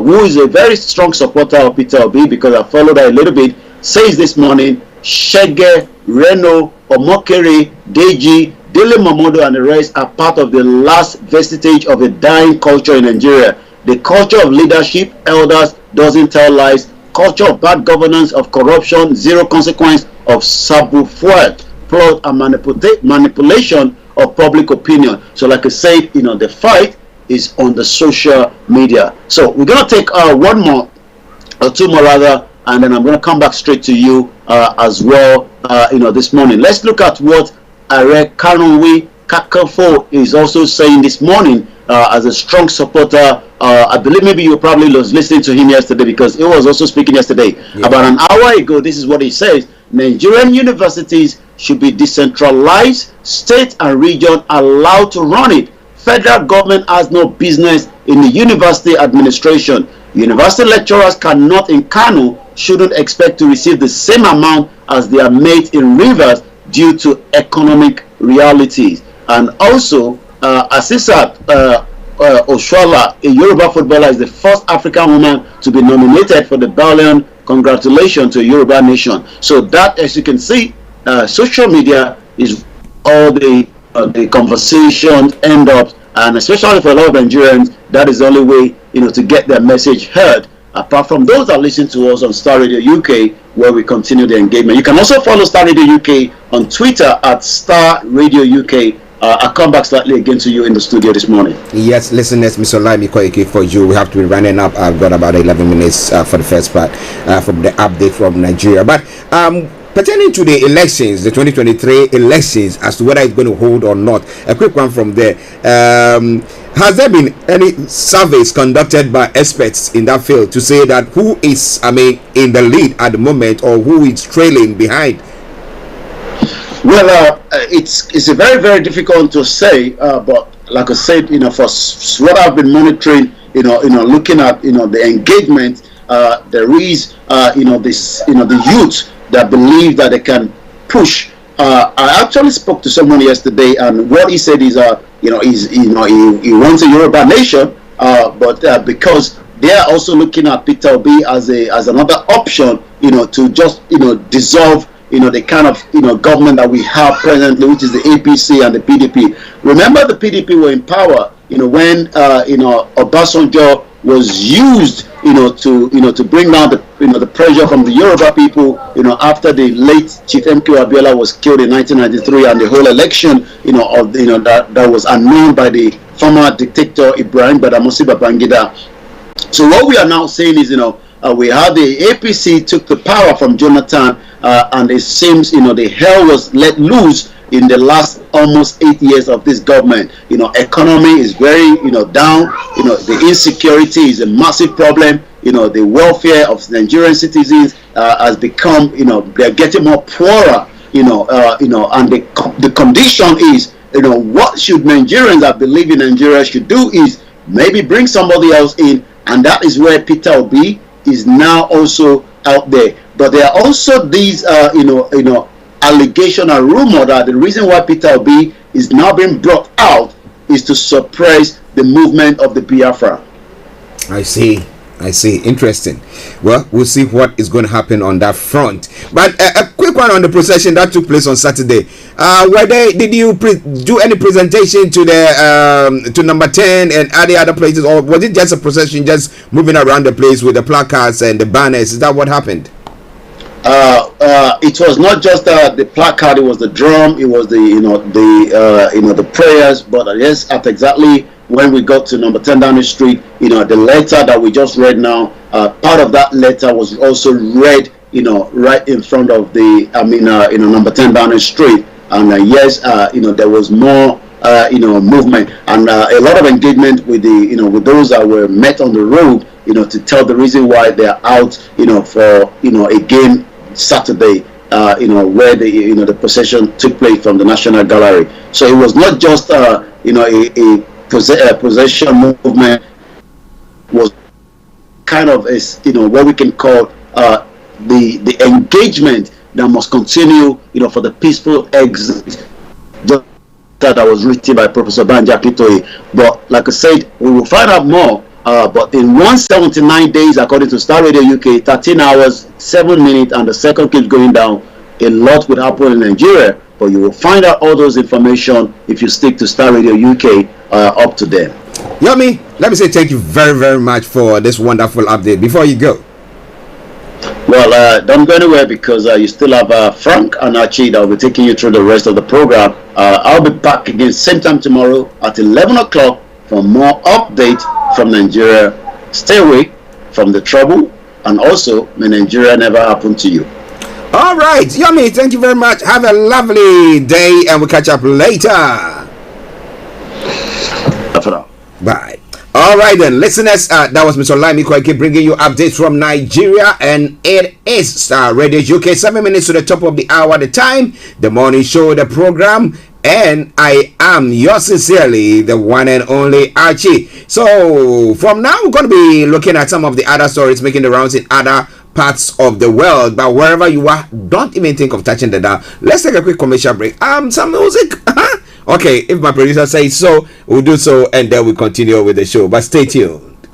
who is a very strong supporter of Peter Obi, because I followed her a little bit, says this morning, Shege, Reno, Omokere, Deji, Dele Momodo and the rest are part of the last vestige of a dying culture in Nigeria. The culture of leadership, elders, doesn't tell lies, culture of bad governance, of corruption, zero consequence, of sabotage, fraud and manipulation of public opinion. So like I said, the fight is on the social media. So we're going to take one more, or two more rather, and then I'm going to come back straight to you as well, this morning. Let's look at what Are Kanunwi Kakafo is also saying this morning as a strong supporter. I believe maybe you probably was listening to him yesterday, because he was also speaking yesterday. Yeah. About an hour ago, this is what he says. Nigerian universities should be decentralized, state and region allowed to run it. Federal government has no business in the university administration. University lecturers cannot in Kano shouldn't expect to receive the same amount as their mates in Rivers due to economic realities. And also, Asisat Oshoala, a Yoruba footballer, is the first African woman to be nominated for the Ballon. Congratulations to Yoruba nation. So that, as you can see, social media is all the conversations end up, and especially for a lot of Nigerians, that is the only way to get their message heard. Apart from those that listen to us on Starr Radio UK, where we continue the engagement. You can also follow Starr Radio UK on Twitter at Starr Radio UK. I'll come back slightly again to you in the studio this morning. Yes, listeners, Mr. Lai Mikoike, for you, we have to be running up. I've got about 11 minutes for the first part from the update from Nigeria. But pertaining to the elections, the 2023 elections, as to whether it's going to hold or not, a quick one from there. Has there been any surveys conducted by experts in that field to say that who is, in the lead at the moment, or who is trailing behind? Well, it's a very, very difficult to say, but like I said, for what I've been monitoring, looking at, the engagement, there is, the youth that believe that they can push. I actually spoke to someone yesterday, and what he said is, he wants a Yoruba nation, but because they are also looking at Peter Obi as another option, to just, dissolve, the kind of, government that we have presently, which is the APC and the PDP. Remember, the PDP were in power, when, Obasanjo was used, to bring down the pressure from the Yoruba people, after the late Chief M.K. Abiola was killed in 1993, and the whole election, that was announced by the former dictator Ibrahim Badamasi Babangida. So what we are now saying is, we had the APC took the power from Jonathan, and it seems, the hell was let loose in the last almost 8 years of this government. Economy is very, down. The insecurity is a massive problem. The welfare of Nigerian citizens has become, they're getting more poorer. And the condition is, what should Nigerians that believe in Nigeria should do is maybe bring somebody else in, and that is where Peter Obi is now also out there. But there are also these, allegation and rumor that the reason why Peter Obi is now being brought out is to suppress the movement of the Biafra. I see. Interesting. Well, we'll see what is going to happen on that front. But a quick one on the procession that took place on Saturday. Did you do any presentation to the to number 10 and any other places, or was it just a procession, just moving around the place with the placards and the banners? Is that what happened? It was not just the placard; it was the drum, it was the prayers. But yes, at exactly when we got to number 10 Downing Street, the letter that we just read now, part of that letter was also read, right in front of the, number 10 Downing Street. And yes, there was more, movement and a lot of engagement with the, with those that were met on the road, to tell the reason why they are out, for, again Saturday, where the procession took place from the National Gallery. So it was not just, a possession movement, was kind of what we can call the engagement that must continue, for the peaceful exit that was written by Professor Banja Pitoy. But like I said, we will find out more. But in 179 days, according to Star Radio UK, 13 hours, 7 minutes, and the second keeps going down, a lot would happen in Nigeria. But you will find out all those information if you stick to Star Radio UK up to them. Yomi, let me say thank you very, very much for this wonderful update. Before you go, well, don't go anywhere, because you still have Frank and Archie that will be taking you through the rest of the program. I'll be back again same time tomorrow at 11 o'clock for more update from Nigeria. Stay away from the trouble, and also may Nigeria never happen to you. All right, Yomi, thank you very much. Have a lovely day, and we'll catch up later. Bye. All right then, listeners, that was Mr. Olayomi Koike bringing you updates from Nigeria, and it is Star Radio UK. 7 minutes to the top of the hour, the time, the morning show, the program, and I am yours sincerely, the one and only Archie. So from now, we're going to be looking at some of the other stories making the rounds in other parts of the world, but wherever you are, don't even think of touching the dial. Let's take a quick commercial break. Some music. Okay, if my producer says so, we'll do so, and then we'll continue with the show. But stay tuned.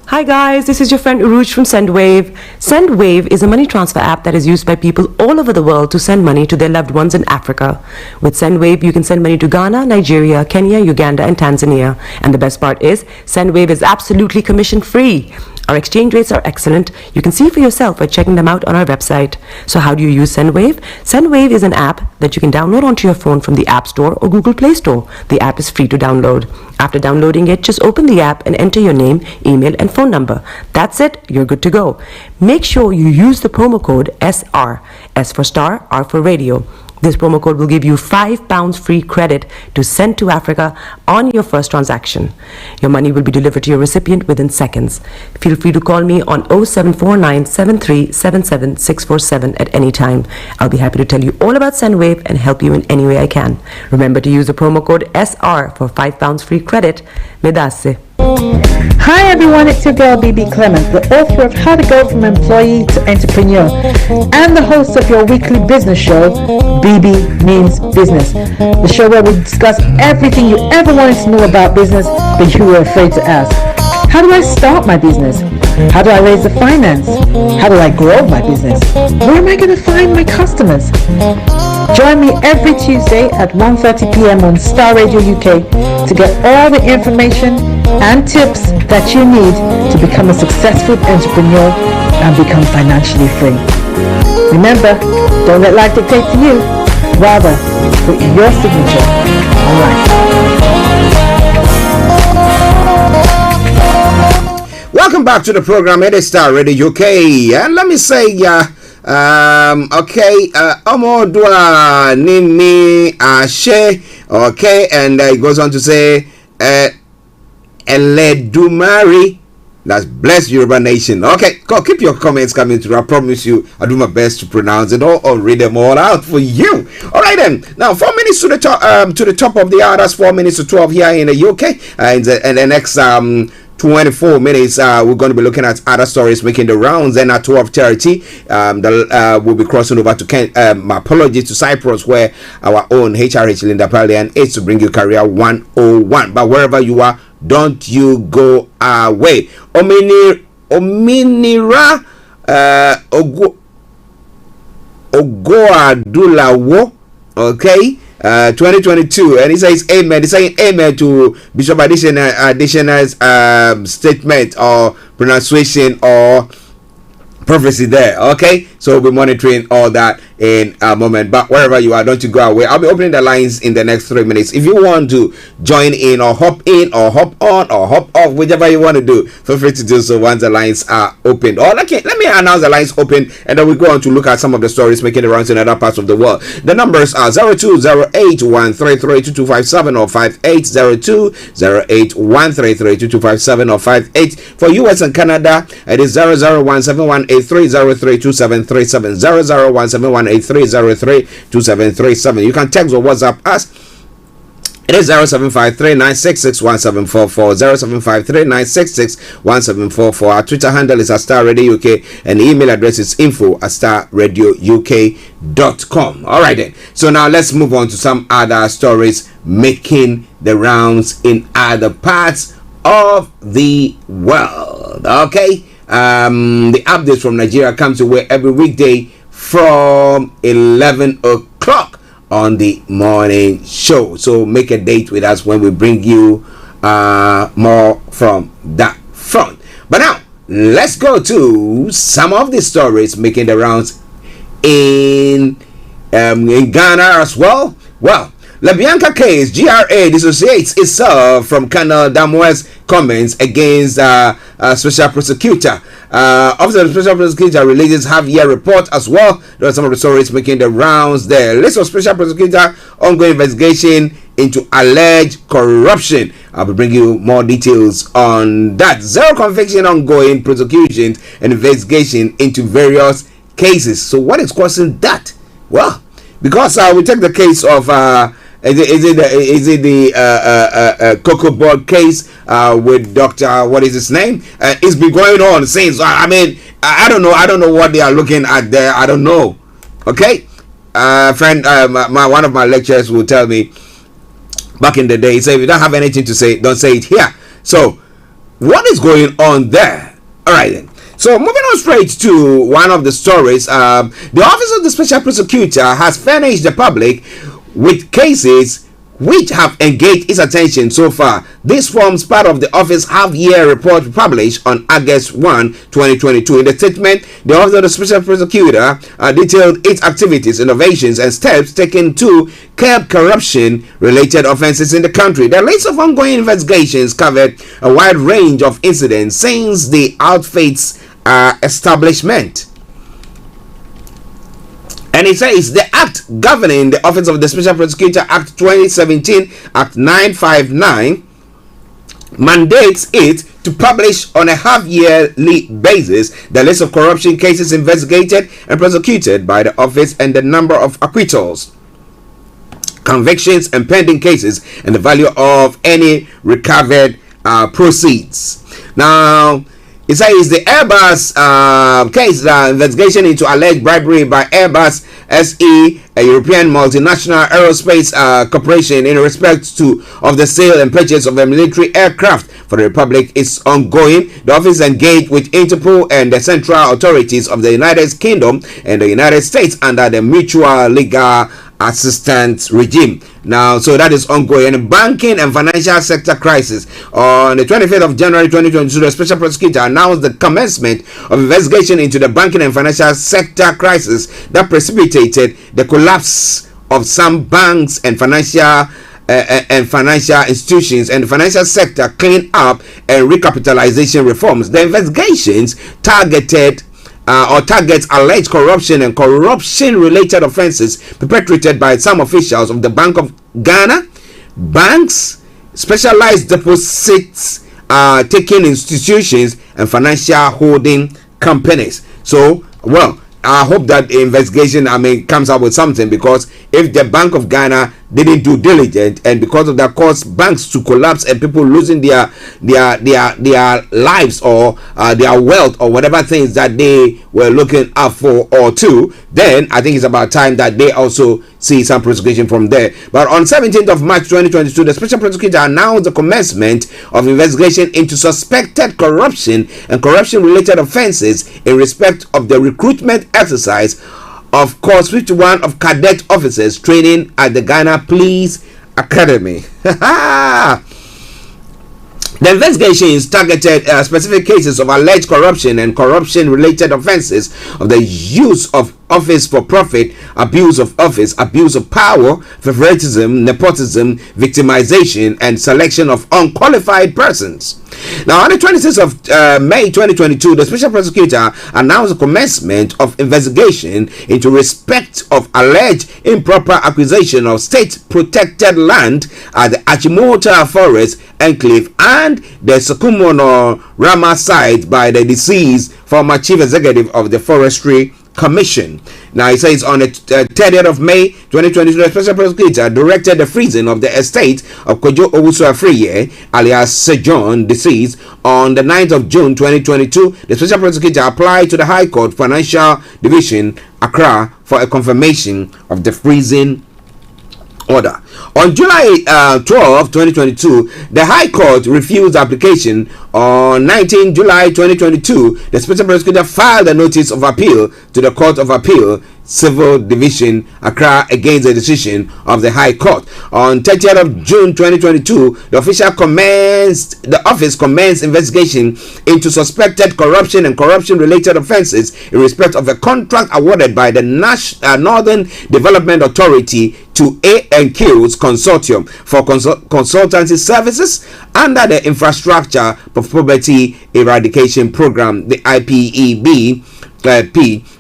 Hi guys, this is your friend Uruj from Sendwave. Sendwave is a money transfer app that is used by people all over the world to send money to their loved ones in Africa. With Sendwave, you can send money to Ghana, Nigeria, Kenya, Uganda, and Tanzania. And the best part is, Sendwave is absolutely commission free. Our exchange rates are excellent. You can see for yourself by checking them out on our website. So how do you use Sendwave? Sendwave is an app that you can download onto your phone from the App Store or Google Play Store. The app is free to download. After downloading it, just open the app and enter your name, email, and phone number. That's it. You're good to go. Make sure you use the promo code SR. S for Star, R for Radio. This promo code will give you £5 free credit to send to Africa on your first transaction. Your money will be delivered to your recipient within seconds. Feel free to call me on 0749 7377 647 at any time. I'll be happy to tell you all about Sendwave and help you in any way I can. Remember to use the promo code SR for £5 free credit. Medasse. Hi everyone, it's your girl BB Clement, the author of How to Go From Employee to Entrepreneur and the host of your weekly business show, BB Means Business, the show where we discuss everything you ever wanted to know about business but you were afraid to ask. How do I start my business? How do I raise the finance? How do I grow my business? Where am I going to find my customers? Join me every Tuesday at 1:30 p.m. on Star Radio UK to get all the information and tips that you need to become a successful entrepreneur and become financially free. Remember, don't let life dictate to you. Rather, put your signature on life. Welcome back to the program. It is Starr Radio UK, and let me say, Omodwa Nini Ashe, okay, and it goes on to say, Eledumari. That's bless Yoruba Nation. Okay, keep your comments coming through. I promise you, I'll do my best to pronounce it all or read them all out for you. All right then. Now, 4 minutes to the top of the hour. That's 4 minutes to 12 here in the UK. And the next 24 minutes, we're going to be looking at other stories making the rounds. And at 12:30, we'll be crossing over to my apologies to Cyprus, where our own HRH Linda Palian is to bring you Career 101. But wherever you are, don't you go away. Ominira Ogoadulawo, okay, 2022, and he says amen. He's saying amen to Bishop Additional's statement or pronunciation or prophecy there. Okay, so we'll be monitoring all that in a moment. But wherever you are, don't you go away. I'll be opening the lines in the next 3 minutes. If you want to join in or hop on or hop off, whichever you want to do, feel free to do so once the lines are opened. Or let me announce the lines open, and then we go on to look at some of the stories making the rounds in other parts of the world. The numbers are 0208-133-2257 or 5802-08-133-2257 or 58. For US and Canada, it is 0017183032737 0017183032737. You can text or WhatsApp us. It is 0753-966-1744 0753-966-1744. Our Twitter handle is Starr Radio UK, and the email address is info@starradiouk.com. All right then. So now let's move on to some other stories making the rounds in other parts of the world. Okay. The updates from Nigeria comes your way every weekday from 11 o'clock on the morning show. So make a date with us when we bring you more from that front. But now, let's go to some of the stories making the rounds in Ghana as well. Well, LaBianca case, GRA dissociates itself from Colonel Damoe's comments against Special Prosecutor. Officer of the Special Prosecutor releases half-year report as well. There are some of the stories making the rounds there. List of Special Prosecutor ongoing investigation into alleged corruption. I'll be bringing you more details on that. Zero conviction ongoing prosecutions and investigation into various cases. So what is causing that? Well, because we take the case of is it the Cocoa Board case with Dr. what is his name? It's been going on since. I mean, I don't know what they are looking at there. I don't know. Okay, friend, one of my lecturers will tell me back in the day. He said, if you don't have anything to say, don't say it here. So, what is going on there? All right then. So moving on straight to one of the stories, the Office of the Special Prosecutor has furnished the public with cases which have engaged its attention so far. This forms part of the office half-year report published on August 1, 2022. In the statement, the Office of the Special Prosecutor detailed its activities, innovations, and steps taken to curb corruption-related offenses in the country. The list of ongoing investigations covered a wide range of incidents since the outfit's establishment. And it says the act governing the Office of the Special Prosecutor, Act 2017, Act 959, mandates it to publish on a half-yearly basis the list of corruption cases investigated and prosecuted by the office and the number of acquittals, convictions, and pending cases, and the value of any recovered proceeds. Now, it says the Airbus case, investigation into alleged bribery by Airbus SE, a European multinational aerospace corporation, in respect to of the sale and purchase of a military aircraft for the Republic, is ongoing. The office engaged with Interpol and the central authorities of the United Kingdom and the United States under the mutual legal assistance regime. Now, so that is ongoing. And banking and financial sector crisis. On the 25th of January 2022, the special prosecutor announced the commencement of investigation into the banking and financial sector crisis that precipitated the collapse of some banks and financial institutions and the financial sector clean up and recapitalization reforms. The investigations targets alleged corruption and corruption-related offenses perpetrated by some officials of the Bank of Ghana, banks, specialized deposits taking institutions, and financial holding companies. So, well, I hope that the investigation, comes up with something, because if the Bank of Ghana didn't do diligent, and because of that caused banks to collapse and people losing their lives or their wealth or whatever things that they were looking out for or to, then I think it's about time that they also see some prosecution from there. But on 17th of March 2022, the special prosecutor announced the commencement of investigation into suspected corruption and corruption related offenses in respect of the recruitment exercise of course 51 of cadet officers training at the Ghana Police Academy. The investigations targeted specific cases of alleged corruption and corruption-related offenses of the use of office for profit, abuse of office, abuse of power, favoritism, nepotism, victimization, and selection of unqualified persons. Now, on the 26th of May 2022, the special prosecutor announced the commencement of investigation into respect of alleged improper acquisition of state-protected land at the Achimota Forest Enclave and the Sokumono Rama site by the deceased former chief executive of the Forestry Commission. Now, it says on the 30th of May 2022, the special prosecutor directed the freezing of the estate of Kojo Owusu Afriye, alias Sejon, deceased. On the 9th of June 2022, the special prosecutor applied to the High Court Financial Division, Accra, for a confirmation of the freezing order. On July 12, 2022, the High Court refused the application. On 19 July 2022, the Special Prosecutor filed a notice of appeal to the Court of Appeal, Civil Division, Accra, against the decision of the High Court. On 30th of June 2022, the office commenced investigation into suspected corruption and corruption-related offenses in respect of a contract awarded by the Northern Development Authority to A&Q's consortium for consultancy services under the Infrastructure for Poverty Eradication Program, the IPEB.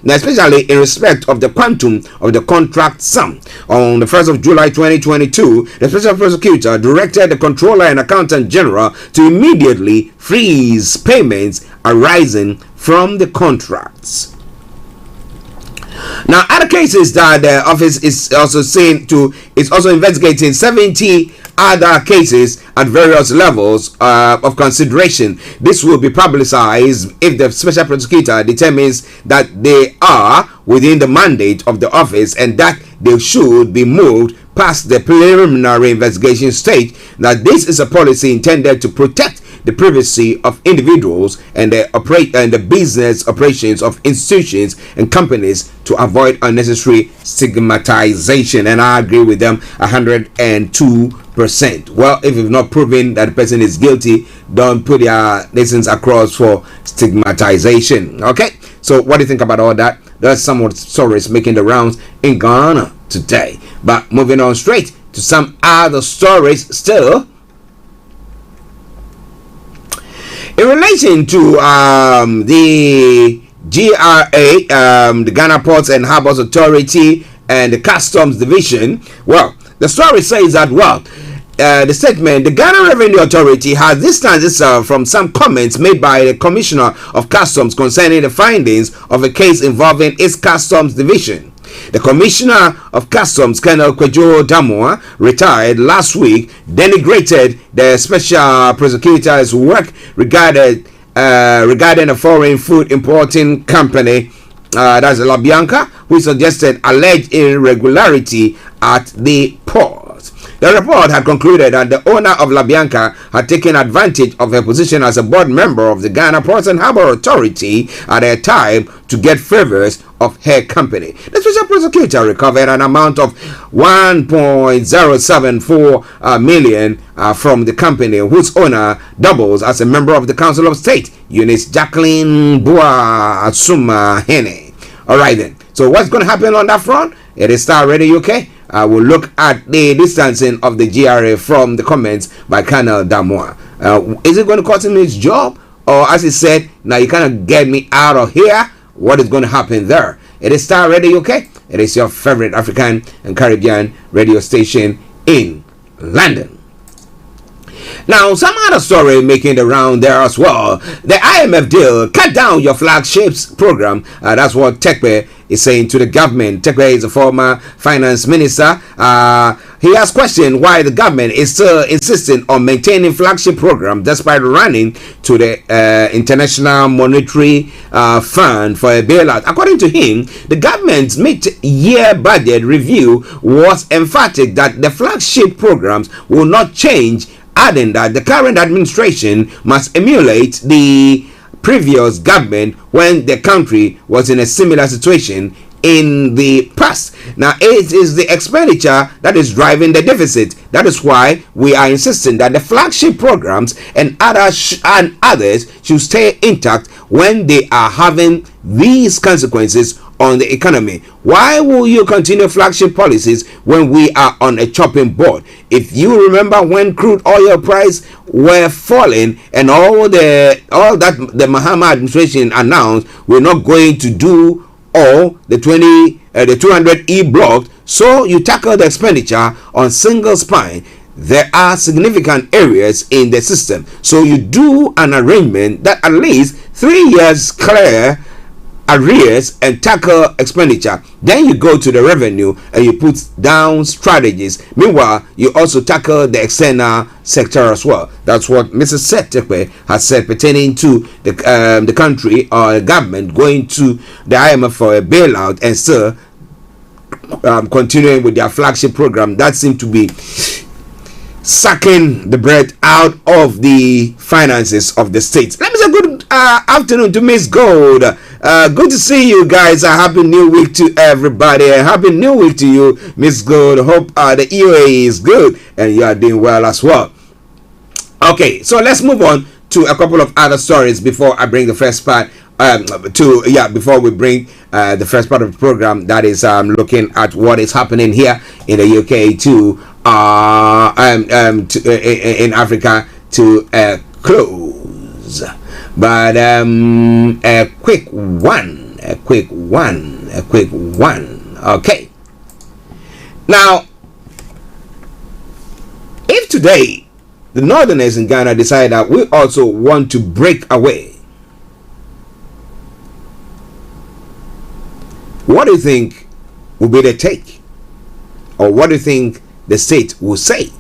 Now, especially in respect of the quantum of the contract sum. On the 1st of July 2022, the special prosecutor directed the Controller and Accountant General to immediately freeze payments arising from the contracts. Now, other cases that the office is also investigating 70 other cases at various levels of consideration. This will be publicized if the special prosecutor determines that they are within the mandate of the office and that they should be moved past the preliminary investigation stage. That this is a policy intended to protect the privacy of individuals and the business operations of institutions and companies to avoid unnecessary stigmatization. And I agree with them 102%. Well, if you've not proven that the person is guilty, don't put your license across for stigmatization. Okay, so what do you think about all that? That's some of the stories making the rounds in Ghana today. But moving on straight to some other stories still. In relation to the GRA, the Ghana Ports and Harbours Authority and the Customs Division, well, the story says that, the statement, the Ghana Revenue Authority has distanced itself from some comments made by the Commissioner of Customs concerning the findings of a case involving its Customs Division. The Commissioner of Customs, Colonel Kwejo Damoa, retired last week, denigrated the Special Prosecutor's work regarding a foreign food importing company, that's La Bianca, who suggested alleged irregularity at the port. The report had concluded that the owner of La Bianca had taken advantage of her position as a board member of the Ghana Ports and Harbour Authority at a time to get favors of her company. The special prosecutor recovered an amount of 1.074 million from the company, whose owner doubles as a member of the Council of State, Eunice Jacqueline Bua Asuma Hene. All right then. So what's going to happen on that front? It is Starr Radio UK. We'll look at the distancing of the GRA from the comments by Colonel Damoa. Is it going to cost him his job? Or as he said, now you kind of get me out of here? What is going to happen there? It is Starr Radio UK. It is your favorite African and Caribbean radio station in London. Now, some other story making the round there as well. The IMF deal, cut down your flagships program. That's what Tekpe is saying to the government. Tekpe is a former finance minister. He has questioned why the government is still insisting on maintaining flagship program despite running to the International Monetary Fund for a bailout. According to him, the government's mid-year budget review was emphatic that the flagship programs will not change, adding that the current administration must emulate the previous government when the country was in a similar situation in the past. Now, it is the expenditure that is driving the deficit. That is why we are insisting that the flagship programs and others should stay intact when they are having these consequences on the economy. Why will you continue flagship policies when we are on a chopping board? If you remember when crude oil price were falling and all that the Mahama administration announced, we're not going to do all the 200E block, so you tackle the expenditure on single spine. There are significant areas in the system, so you do an arrangement that at least 3 years clear arrears and tackle expenditure. Then you go to the revenue and you put down strategies. Meanwhile, you also tackle the external sector as well. That's what Mrs. Setekwe has said pertaining to the country or the government going to the IMF for a bailout and still continuing with their flagship program that seemed to be sucking the bread out of the finances of the states. Let me say good afternoon to Miss Gold. Good to see you guys. A happy new week to everybody. A happy new week to you, Miss Gold. Hope the EOA is good and you are doing well as well. Okay, so let's move on to a couple of other stories before I bring the first part. Before we bring the first part of the program, that is looking at what is happening here in the UK in Africa to close. But a quick one. Okay. Now, if today the Northerners in Ghana decide that we also want to break away, what do you think will be the take? Or what do you think the state will say?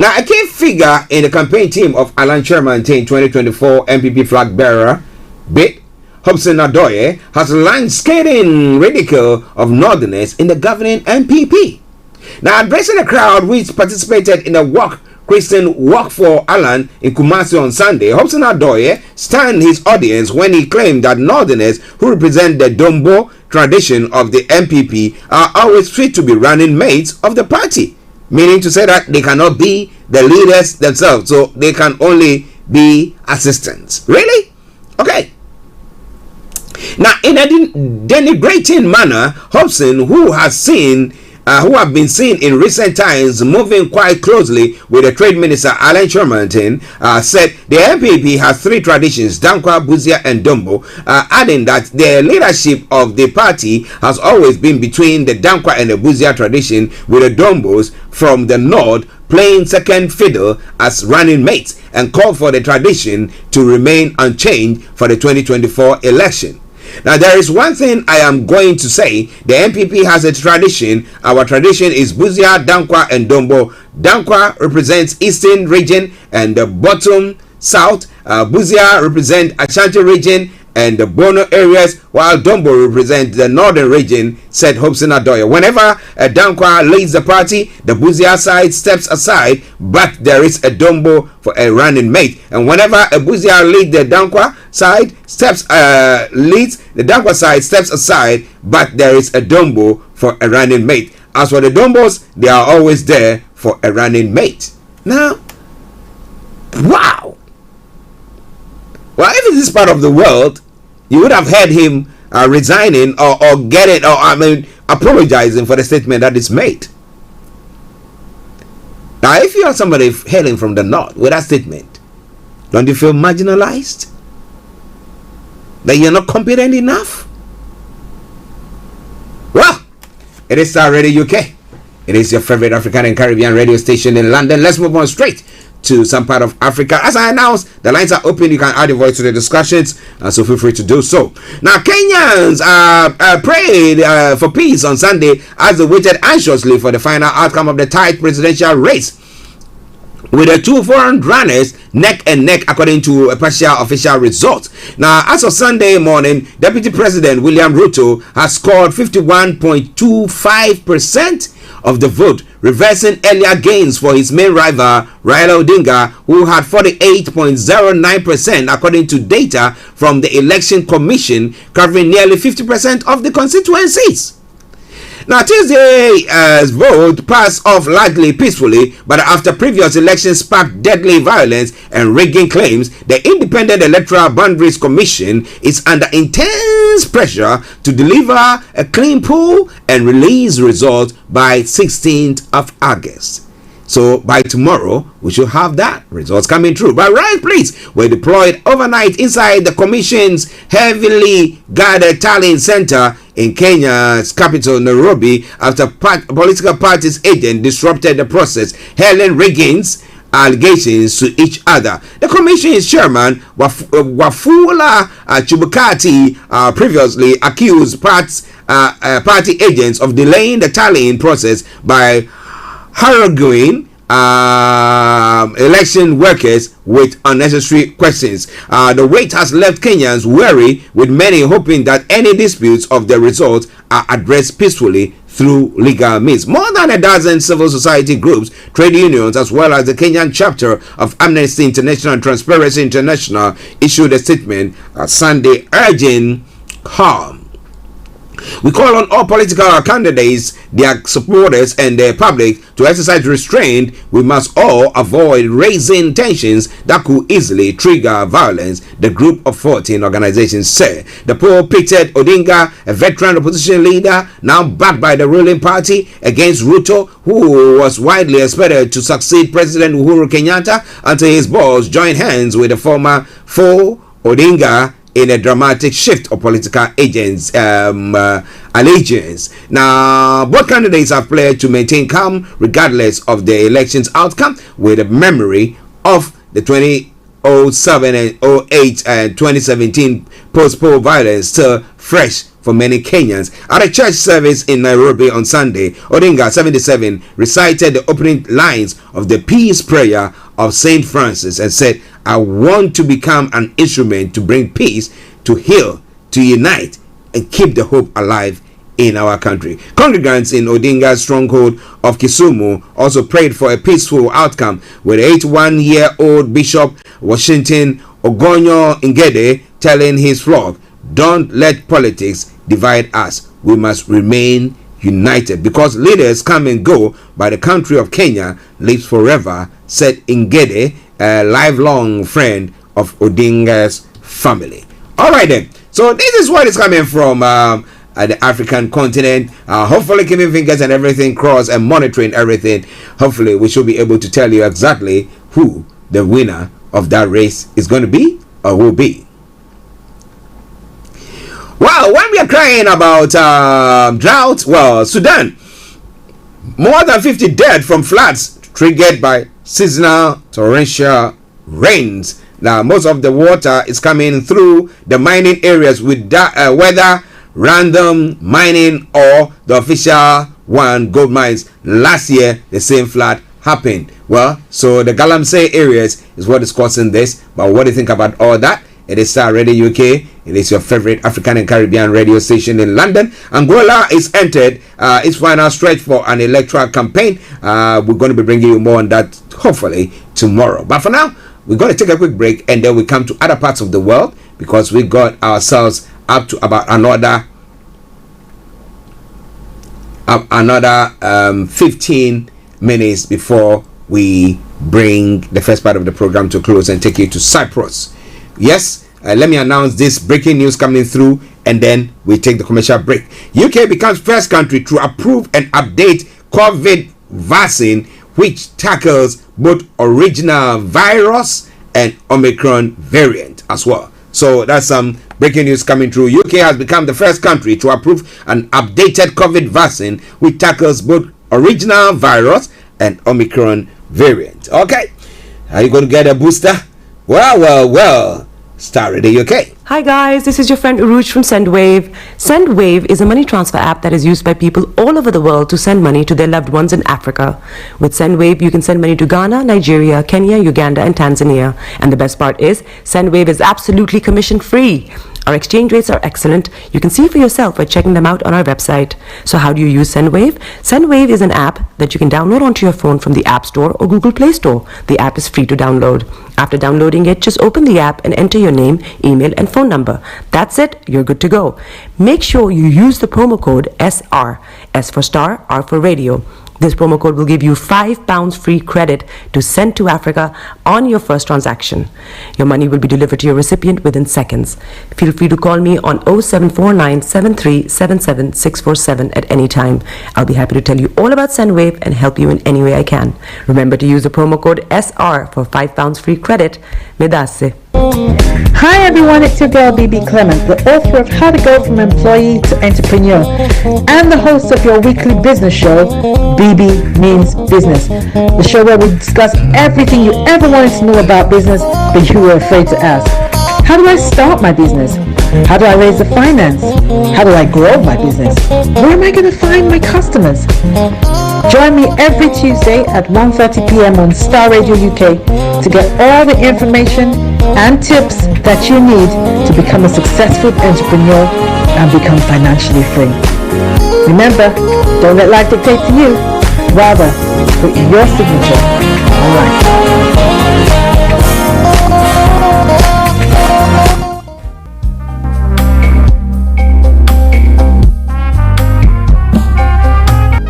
Now, a key figure in the campaign team of Alan Chairman 2024 MPP flag bearer bid, Hobson Adoye, has launched scathing ridicule of Northerners in the governing MPP. Now, addressing the crowd which participated in the Christian Walk for Alan in Kumasi on Sunday, Hobson Adoye stunned his audience when he claimed that Northerners who represent the Dombo tradition of the MPP are always fit to be running mates of the party, meaning to say that they cannot be the leaders themselves, so they can only be assistants. Really? Okay. Now, in a denigrating manner, Hobson, who have been seen in recent times moving quite closely with the Trade Minister Alan Shermanton, said the MPP has three traditions: Dankwa, Buzia, and Dombo, adding that the leadership of the party has always been between the Dankwa and the Buzia tradition, with the Dombos from the north playing second fiddle as running mates, and called for the tradition to remain unchanged for the 2024 election. Now, there is one thing I am going to say. The MPP has a tradition. Our tradition is Buzia, Dankwa, and Dombo. Dankwa represents Eastern region and the bottom south. Buzia represents Ashanti region and the Bono areas, while Dombo represents the northern region, said Hobson Adoya. Whenever a Dankwa leads the party, the Buzia side steps aside, but there is a Dombo for a running mate. And whenever a Buzia leads the Dankwa side steps aside, but there is a Dombo for a running mate. As for the Dombos, they are always there for a running mate. Now, wow. Well, if it's this part of the world, you would have heard him resigning or apologizing for the statement that is made. Now, if you are somebody hailing from the north with that statement, don't you feel marginalized? That you're not competent enough? Well, it is Starr Radio UK. It is your favorite African and Caribbean radio station in London. Let's move on straight to some part of Africa. As I announced, the lines are open. You can add your voice to the discussions, so feel free to do so. Now, Kenyans prayed for peace on Sunday as they waited anxiously for the final outcome of the tight presidential race, with the two foreign runners neck and neck according to a partial official result. Now, as of Sunday morning, Deputy President William Ruto has scored 51.25% of the vote, reversing earlier gains for his main rival Raila Odinga, who had 48.09% according to data from the Election Commission, covering nearly 50% of the constituencies. Now, Tuesday's vote passed off largely peacefully, but after previous elections sparked deadly violence and rigging claims, the Independent Electoral Boundaries Commission is under intense pressure to deliver a clean poll and release results by 16th of August. So by tomorrow, we should have that results coming through. But riot police were deployed overnight inside the commission's heavily guarded tallying center in Kenya's capital, Nairobi, after political parties' agents disrupted the process, hurling rigging's allegations to each other. The commission's chairman, Wafula Chebukati, previously accused party agents of delaying the tallying process by haranguing election workers with unnecessary questions. The wait has left Kenyans wary, with many hoping that any disputes of the results are addressed peacefully through legal means. More than a dozen civil society groups, trade unions, as well as the Kenyan chapter of Amnesty International and Transparency International issued a statement Sunday urging calm. We call on all political candidates, their supporters, and the public to exercise restraint. We must all avoid raising tensions that could easily trigger violence, the group of 14 organizations said. The poll pitted Odinga, a veteran opposition leader, now backed by the ruling party, against Ruto, who was widely expected to succeed President Uhuru Kenyatta until his boss joined hands with the former foe, Odinga, in a dramatic shift of political agents allegiance. Now, both candidates have pledged to maintain calm regardless of the election's outcome, with a memory of the 2007 and 08 and 2017 post-poll violence still fresh for many Kenyans. At a church service in Nairobi on Sunday, Odinga, 77, recited the opening lines of the peace prayer of Saint Francis and said, "I want to become an instrument to bring peace, to heal, to unite, and keep the hope alive in our country." Congregants in Odinga's stronghold of Kisumu also prayed for a peaceful outcome, with 81-year-old Bishop Washington Ogonyo Ngede telling his flock, "Don't let politics divide us. We must remain united, because leaders come and go, but the country of Kenya lives forever," said Ngede, a lifelong friend of Odinga's family. All right then. So this is what is coming from the African continent. Hopefully keeping fingers and everything crossed and monitoring everything. Hopefully we should be able to tell you exactly who the winner of that race is going to be or will be. Well, when we are crying about drought, well, Sudan, more than 50 dead from floods triggered by seasonal torrential rains. Now, most of the water is coming through the mining areas, with whether random mining or the official one, gold mines. Last year, the same flood happened. Well, so the Galamsey areas is what is causing this. But what do you think about all that? It is Starr Radio UK. It is your favorite African and Caribbean radio station in London. Angola is entered its final stretch for an electoral campaign. We're going to be bringing you more on that hopefully tomorrow. But for now, we're going to take a quick break and then we come to other parts of the world because we got ourselves up to about another 15 minutes before we bring the first part of the program to close and take you to Cyprus. Yes, let me announce this breaking news coming through and then we take the commercial break. UK becomes first country to approve and update COVID vaccine which tackles both original virus and Omicron variant as well. So that's some breaking news coming through. UK has become the first country to approve an updated COVID vaccine which tackles both original virus and Omicron variant. Okay, are you going to get a booster? Well. Starr Radio UK. Hi guys, this is your friend Uruj from Sendwave. Sendwave is a money transfer app that is used by people all over the world to send money to their loved ones in Africa. With Sendwave, you can send money to Ghana, Nigeria, Kenya, Uganda, and Tanzania. And the best part is, Sendwave is absolutely commission free. Our exchange rates are excellent. You can see for yourself by checking them out on our website. So how do you use Sendwave? Sendwave is an app that you can download onto your phone from the App Store or Google Play Store. The app is free to download. After downloading it, just open the app and enter your name, email, and phone number. That's it. You're good to go. Make sure you use the promo code SR. S for Starr, R for Radio. This promo code will give you £5 free credit to send to Africa on your first transaction. Your money will be delivered to your recipient within seconds. Feel free to call me on 0749 7377 647 at any time. I'll be happy to tell you all about Sendwave and help you in any way I can. Remember to use the promo code SR for £5 free credit. Medasse. Hi everyone, it's your girl BB Clement, the author of How to Go from Employee to Entrepreneur and the host of your weekly business show, BB Means Business, the show where we discuss everything you ever wanted to know about business but you were afraid to ask. How do I start my business? How do I raise the finance? How do I grow my business? Where am I going to find my customers? Join me every Tuesday at 1:30 p.m. on Starr Radio UK to get all the information and tips that you need to become a successful entrepreneur and become financially free. Remember, don't let life dictate to you. Rather, put your signature on life.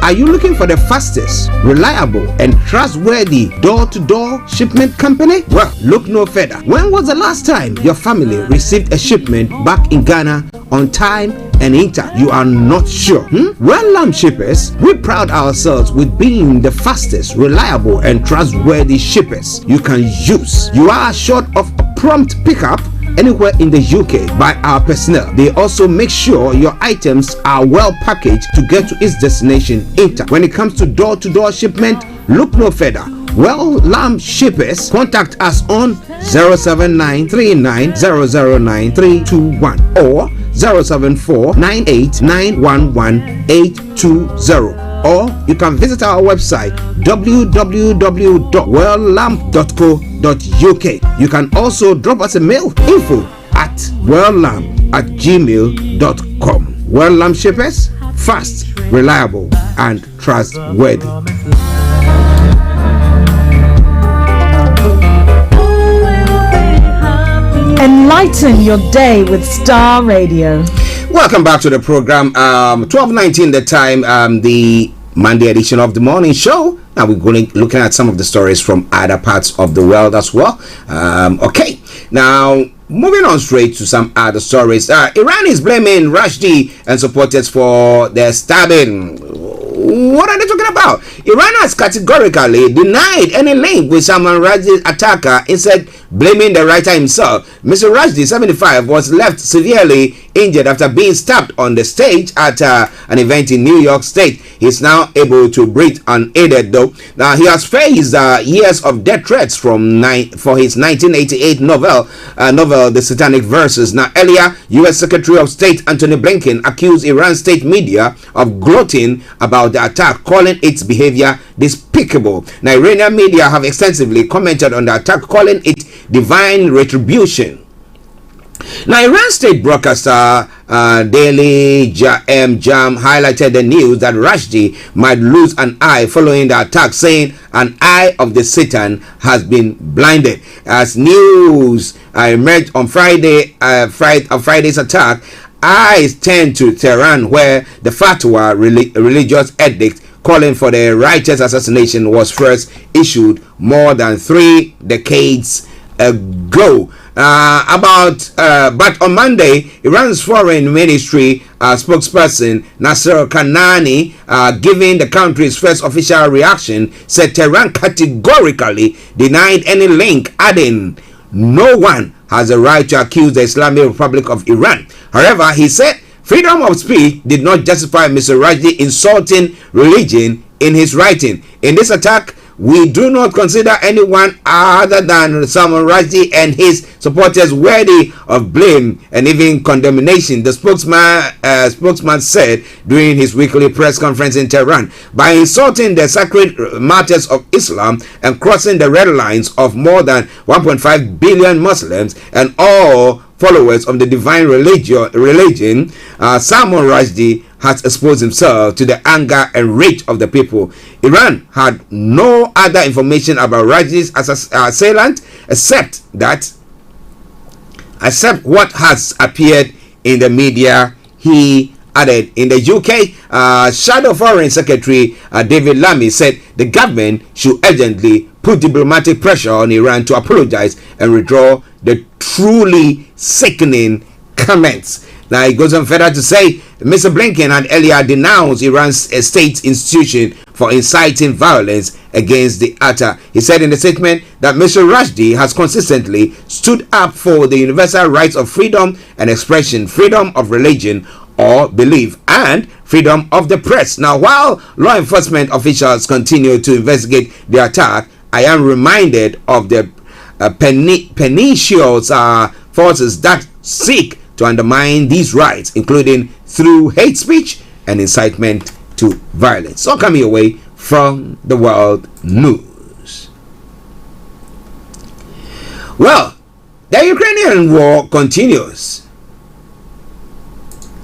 Are you looking for the fastest, reliable, and trustworthy door-to-door shipment company? Well, look no further. When was the last time your family received a shipment back in Ghana on time and in time? You are not sure? Well, Lamb Shippers, we pride ourselves with being the fastest, reliable, and trustworthy shippers you can use. You are assured of a prompt pickup anywhere in the UK by our personnel. They also make sure your items are well packaged to get to its destination in time. When it comes to door-to-door shipment, look no further. Well, Lamb Shippers, contact us on 07939009321 or 07498911820. Or you can visit our website www.welllamp.co.uk. You can also drop us a mail, info@welllamp@gmail.com. Well Lamp Shippers, fast, reliable, and trustworthy. Enlighten your day with Starr Radio. Welcome back to the program. 12:19 the time, the Monday edition of the morning show. Now we're going looking at some of the stories from other parts of the world as well. Okay, now moving on straight to some other stories. Iran is blaming Rushdie and supporters for their stabbing. What are they talking about? Iran has categorically denied any link with Salman Rushdie's attacker, instead blaming the writer himself. Mr. Rushdie, 75, was left severely injured after being stabbed on the stage at an event in New York State. He's now able to breathe unaided, though. Now, he has faced years of death threats for his 1988 novel, The Satanic Verses. Now, earlier, U.S. Secretary of State Antony Blinken accused Iran state media of gloating about the attack, calling its behavior despicable. Now, Iranian media have extensively commented on the attack, calling it divine retribution. Now, Iran state broadcaster Daily Jam highlighted the news that Rushdie might lose an eye following the attack, saying an eye of the Satan has been blinded. As news emerged on Friday's attack, eyes turned to Tehran, where the fatwa, religious edict calling for the righteous assassination, was first issued more than 3 decades ago. But on Monday, Iran's foreign ministry spokesperson Nasser Kanani, giving the country's first official reaction, said Tehran categorically denied any link, adding, "No one has a right to accuse the Islamic Republic of Iran." However, he said freedom of speech did not justify Mr. Rushdie insulting religion in his writing. "In this attack, we do not consider anyone other than Salman Rushdie and his supporters worthy of blame and even condemnation," the spokesman said during his weekly press conference in Tehran. "By insulting the sacred martyrs of Islam and crossing the red lines of more than 1.5 billion Muslims and all followers of the divine religion, Salman Rushdie has exposed himself to the anger and rage of the people." Iran had no other information about Rushdie's assailant except what has appeared in the media, he added. In the UK, Shadow Foreign Secretary David Lammy said the government should urgently put diplomatic pressure on Iran to apologize and withdraw the truly sickening comments. Now, he goes on further to say Mr. Blinken had earlier denounced Iran's state institution for inciting violence against the attack. He said in the statement that Mr. Rushdie has consistently stood up for the universal rights of freedom and expression, freedom of religion or belief, and freedom of the press. Now, while law enforcement officials continue to investigate the attack, I am reminded of the pernicious forces that seek to undermine these rights, including through hate speech and incitement to violence. So coming away from the world news. Well, the Ukrainian war continues.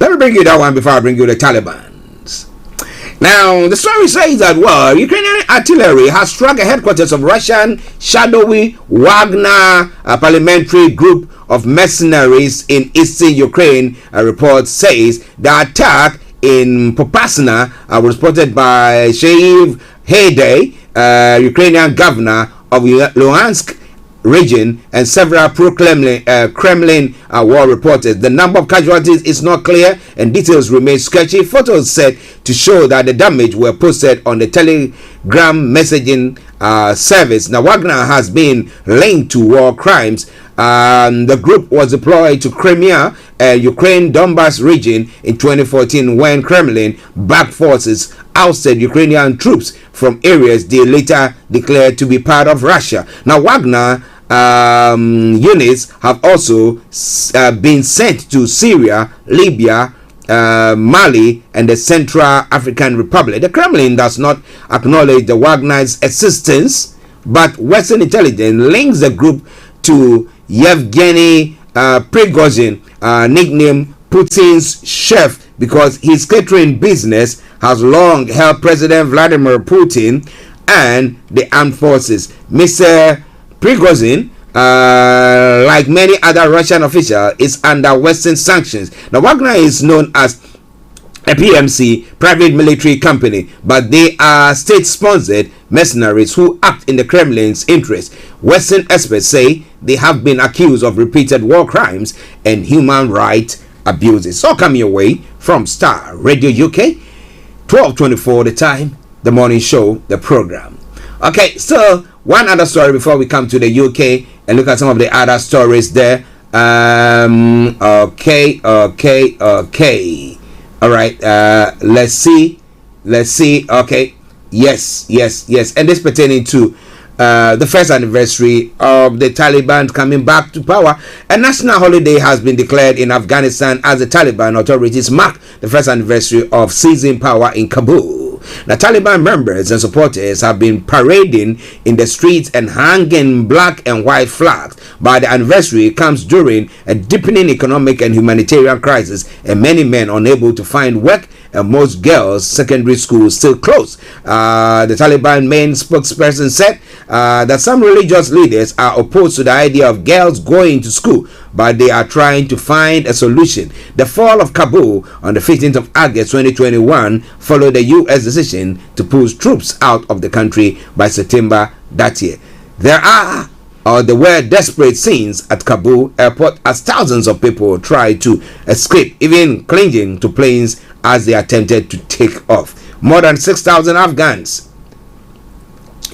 Let me bring you that one before I bring you the Taliban's. Now, the story says that, well, Ukrainian artillery has struck a headquarters of Russian shadowy Wagner parliamentary group of mercenaries in eastern Ukraine. A report says the attack in Popasna was reported by Sheiv Heyday, Ukrainian governor of Luhansk region, and several pro-Kremlin war reporters. The number of casualties is not clear and details remain sketchy. Photos said to show that the damage were posted on the Telegram messaging service. Now, Wagner has been linked to war crimes. The group was deployed to Crimea, Ukraine Donbas region in 2014 when Kremlin-backed forces ousted Ukrainian troops from areas they later declared to be part of Russia. Now, Wagner units have also been sent to Syria, Libya, Mali, and the Central African Republic. The Kremlin does not acknowledge the Wagner's existence, but Western intelligence links the group to Yevgeny Prigozhin, nicknamed Putin's chef, because his catering business has long helped President Vladimir Putin and the armed forces. Mr. Prigozhin, like many other Russian officials, is under Western sanctions. Now, Wagner is known as a PMC, private military company, but they are state-sponsored mercenaries who act in the Kremlin's interest. Western experts say they have been accused of repeated war crimes and human rights abuses. So come your way from Starr Radio UK, 12:24 the time, the morning show, the program. Okay, so one other story before we come to the UK and look at some of the other stories there. Okay. All right, let's see. Okay, yes, and this pertaining to the first anniversary of the Taliban coming back to power. A national holiday has been declared in Afghanistan as the Taliban authorities mark the first anniversary of seizing power in Kabul. The Taliban members and supporters have been parading in the streets and hanging black and white flags, but the anniversary comes during a deepening economic and humanitarian crisis, and many men unable to find work, and most girls' secondary schools still closed. The Taliban main spokesperson said that some religious leaders are opposed to the idea of girls going to school, but they are trying to find a solution. The fall of Kabul on the 15th of August 2021 followed the U.S. decision to push troops out of the country by September that year. There were desperate scenes at Kabul airport as thousands of people tried to escape, even clinging to planes as they attempted to take off. More than 6,000 Afghans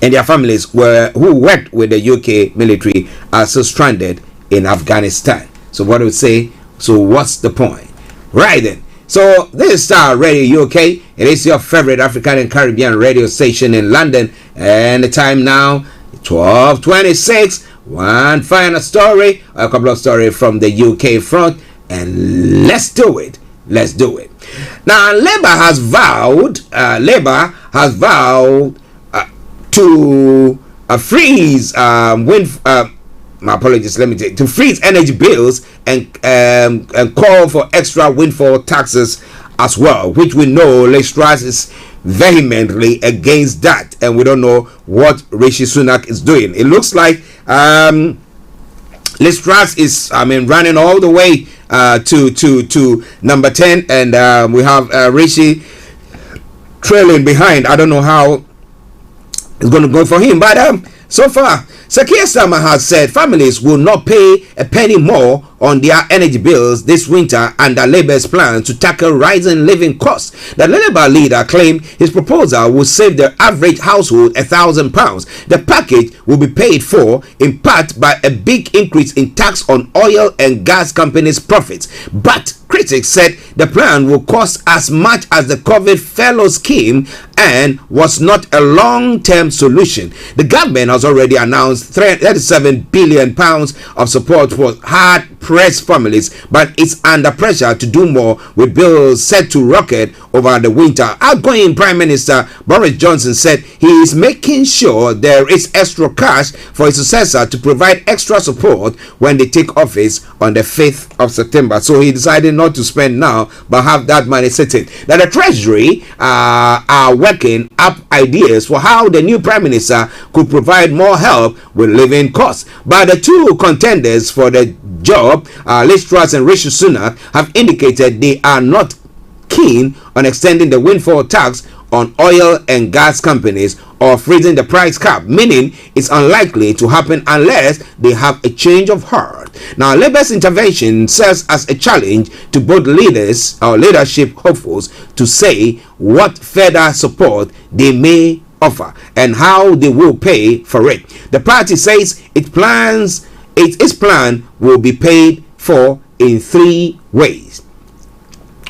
and their families who worked with the UK military are still stranded in Afghanistan. So what do we say? So what's the point? Right then. So this is Starr Radio UK. It is your favorite African and Caribbean radio station in London. And the time now, 12:26. One final story, a couple of stories from the UK front, and let's do it. Let's do it. Now, Labour has vowed to freeze to freeze energy bills and call for extra windfall taxes as well, which we know Liz Truss is vehemently against that, and we don't know what Rishi Sunak is doing. It looks like Liz Truss is running all the way to number 10, and we have Rishi trailing behind. I don't know how it's going to go for him, but so far Sir Keir Starmer has said families will not pay a penny more on their energy bills this winter under Labour's plan to tackle rising living costs. The Labour leader claimed his proposal will save the average household £1,000. The package will be paid for in part by a big increase in tax on oil and gas companies' profits. But critics said the plan will cost as much as the COVID furlough scheme and was not a long-term solution. The government has already announced £37 billion of support for hard-pressed families, but it's under pressure to do more, with bills set to rocket over the winter. Outgoing Prime Minister Boris Johnson said he is making sure there is extra cash for his successor to provide extra support when they take office on the 5th of September. So he decided not to spend now, but have that money sitting. Now the Treasury are working up ideas for how the new Prime Minister could provide more help with living costs. But the two contenders for the job, Liz Truss and Rishi Sunak, have indicated they are not keen on extending the windfall tax on oil and gas companies or freezing the price cap, meaning it's unlikely to happen unless they have a change of heart. Now, Labour's intervention serves as a challenge to both leaders or leadership hopefuls to say what further support they may offer and how they will pay for it. The party says its plan will be paid for in 3 ways.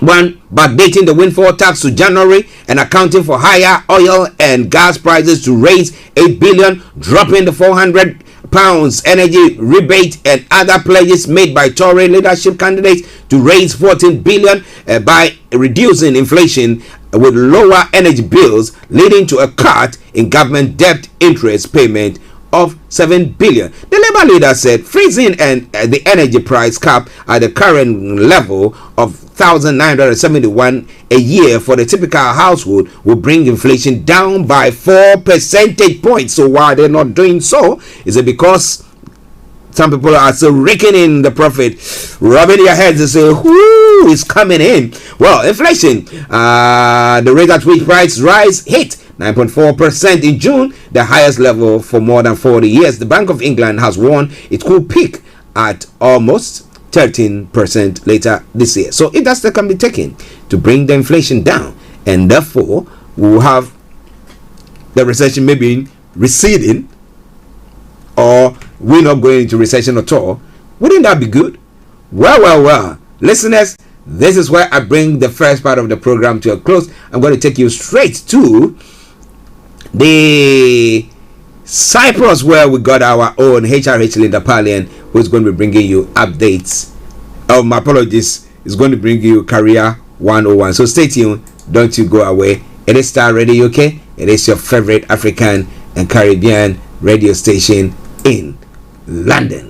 1. Backdating the windfall tax to January and accounting for higher oil and gas prices to raise 8 billion, dropping the £400 energy rebate and other pledges made by Tory leadership candidates to raise 14 billion by reducing inflation with lower energy bills, leading to a cut in government debt interest payment of 7 billion. The Labour leader said freezing and the energy price cap at the current level of 1,971 a year for the typical household will bring inflation down by 4 percentage points. So why they're not doing so? Is it because some people are still raking in the profit, rubbing their heads and say, whoo, it's coming in? Well, inflation, the rate at which price rise hit 9.4% in June, the highest level for more than 40 years. The Bank of England has warned it could peak at almost 13% later this year. So if that can be taken to bring the inflation down, and therefore we will have the recession maybe receding, or we're not going into recession at all, wouldn't that be good? Well, listeners, this is where I bring the first part of the program to a close. I'm going to take you straight to the Cyprus, where we got our own HRH Linda Palian, who is going to be bringing you updates. Oh, my apologies, is going to bring you Career 101. So stay tuned, don't you go away It is Star Radio UK. It is your favorite African and Caribbean radio station in London.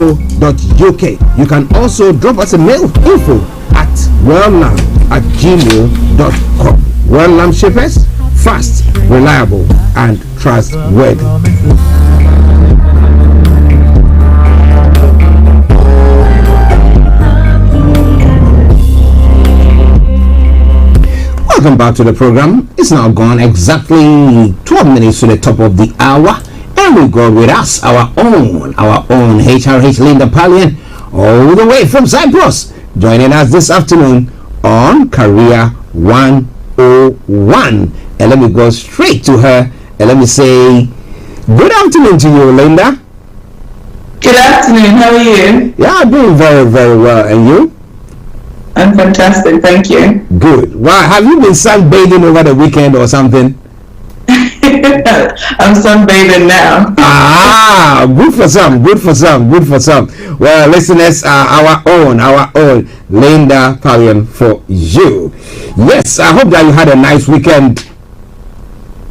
.uk. You can also drop us a mail, info at welllam@gmail.com. Welllam shippers, fast, reliable, and trustworthy. Welcome back to the program. It's now gone exactly 12 minutes to the top of the hour, and we got with us our own HRH Linda Pallian, all the way from Cyprus, joining us this afternoon on Career 101. And let me go straight to her and let me say good afternoon to you, Linda. Good afternoon. How are you? Yeah, I'm doing very, very well. And you? I'm fantastic, thank you. Good. Wow, have you been sunbathing over the weekend or something? I'm sunbathing now. Ah, good for some. Well, listeners, our own Linda Pallian for you. Yes, I hope that you had a nice weekend.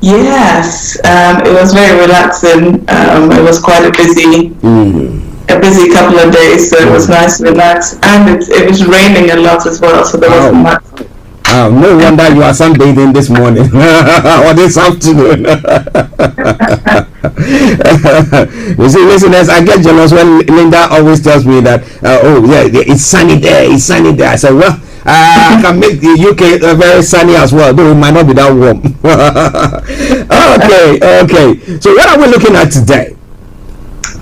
Yes, it was very relaxing. It was quite a busy couple of days, so it was nice to relax, and it was raining a lot as well, so there wasn't much. No wonder you are sunbathing this morning or this afternoon. You see, listeners, I get jealous when Linda always tells me that it's sunny there. I said, well, I can make the UK very sunny as well, though it might not be that warm. Okay. So what are we looking at today?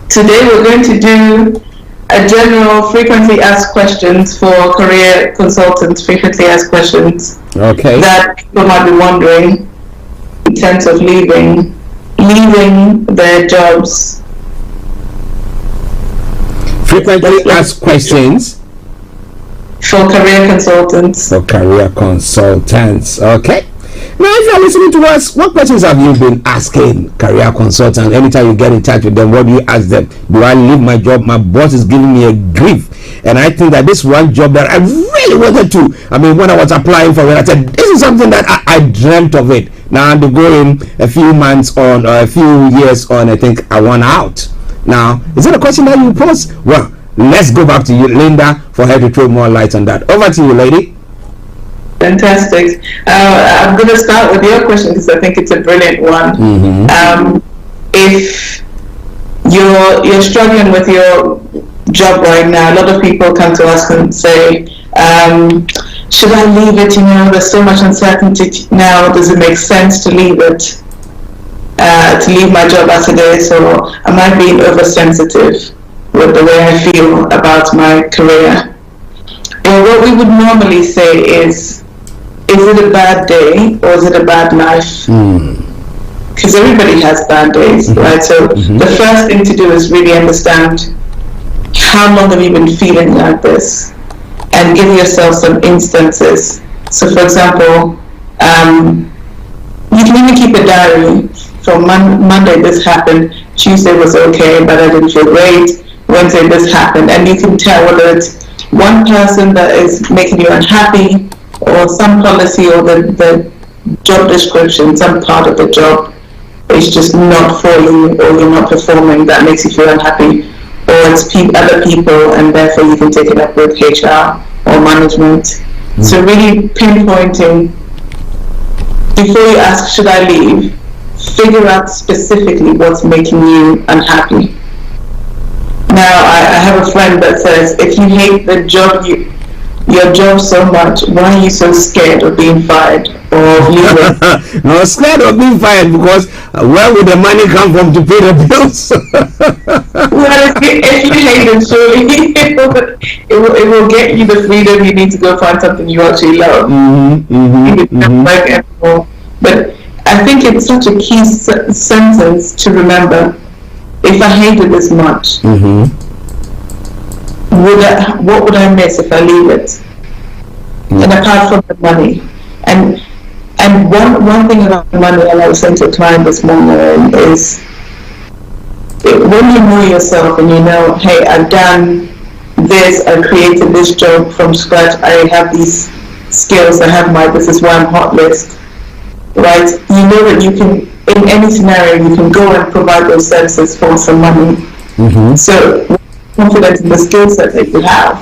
Today we're going to do a general frequently asked questions for career consultants, frequently asked questions that people might be wondering in terms of leaving their jobs. Frequently asked questions for career consultants. Okay. Now, if you're listening to us, what questions have you been asking career consultants? Anytime you get in touch with them, what do you ask them? Do I leave my job? My boss is giving me a grief. And I think that this one job that I really wanted to, when I was applying for it, I said, this is something that I dreamt of it. Now, to go in a few months on, or a few years on, I think I want out. Now, is that a question that you pose? Well, let's go back to you, Linda, for her to throw more light on that. Over to you, lady. Fantastic. I'm going to start with your question because I think it's a brilliant one. If you're struggling with your job right now, a lot of people come to us and say, should I leave it? There's so much uncertainty now. Does it make sense to leave it? To leave my job as it is, or am I being oversensitive with the way I feel about my career? And what we would normally say is it a bad day or is it a bad life? Because everybody has bad days, right? So the first thing to do is really understand how long have you been feeling like this, and give yourself some instances. So for example, you can even keep a diary. From Monday this happened, Tuesday was okay but I didn't feel great, Wednesday this happened, and you can tell whether it's one person that is making you unhappy, or some policy, or the job description, some part of the job is just not for you, or you're not performing, that makes you feel unhappy, or it's other people, and therefore you can take it up with HR or management. So really pinpointing, before you ask, should I leave, figure out specifically what's making you unhappy. Now, I have a friend that says, if you hate the job, your job so much, why are you so scared of being fired or of leaving? No, scared of being fired because where would the money come from to pay the bills? Well, if you hate it, surely it will get you the freedom you need to go find something you actually love. Work anymore. But I think it's such a key sentence to remember. If I hated this much, what would I miss if I leave it? And apart from the money, and one thing about money, and I was saying to a client this morning, is when you know yourself and you know, hey, I've done this, I created this job from scratch, I have these skills. I have my "this is why I'm hot" list, right? You know that you can, in any scenario, you can go and provide those services for some money. So, confident in the skill set that you have.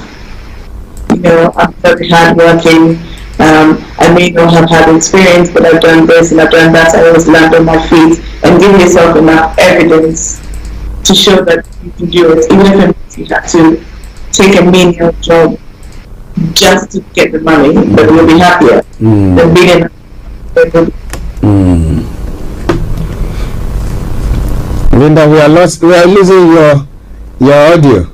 You know, I'm very hardworking. I may not have had experience, but I've done this and I've done that. I always land on my feet, and give yourself enough evidence to show that you can do it, even if it means you have to take a menial job just to get the money, but you'll be happier than being Linda, we are losing your audio.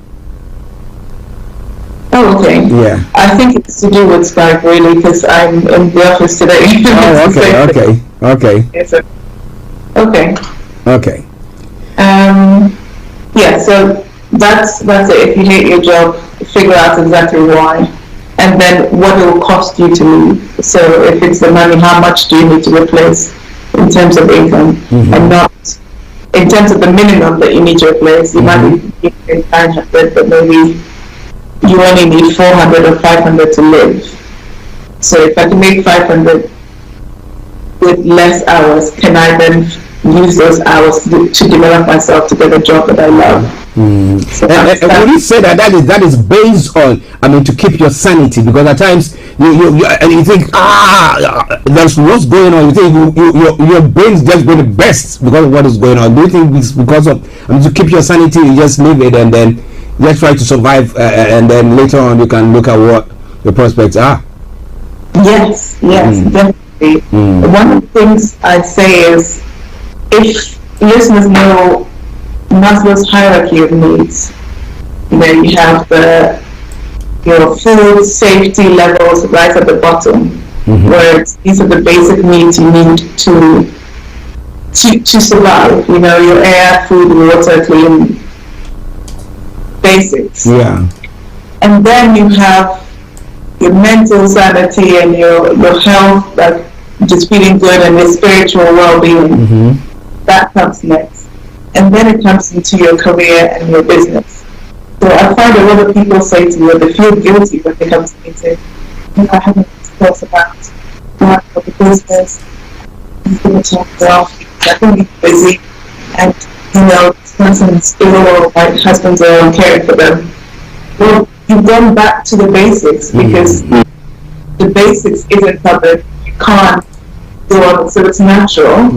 Oh, okay. Yeah. I think it's to do with Skype, really, because I'm in the office today. Oh, okay. Yes, sir. Okay. Okay. Yeah, so that's it. If you hate your job, figure out exactly why, and then what it will cost you to leave. So if it's the money, how much do you need to replace in terms of income, and not in terms of the minimum that you need to replace. You might be getting 900, but maybe you only need 400 or 500 to live. So if I can make 500 with less hours, can I then use those hours to develop myself to get a job that I love? So would you say that is based on, to keep your sanity? Because at times you think there's what's going on. You think your brain's just going to burst because of what is going on. Do you think it's because of to keep your sanity, you just leave it and then just try to survive, and then later on you can look at what your prospects are? Yes, definitely. One of the things I say is, if listeners know Maslow's hierarchy of needs, you have your food safety levels right at the bottom, where these are the basic needs you need to survive. Your air, food, water, clean, basics. Yeah. And then you have your mental sanity and your health, like just feeling good, and your spiritual well-being. That comes next. And then it comes into your career and your business. So I find a lot of people say to me, they feel guilty when they come to me and say, I haven't thought about the business, I'm going to talk well, I'm going to be busy, and this person's ill, or my husband's ill, I'm caring for them. Well, you've gone back to the basics, because the basics isn't covered. You can't go on, so it's natural.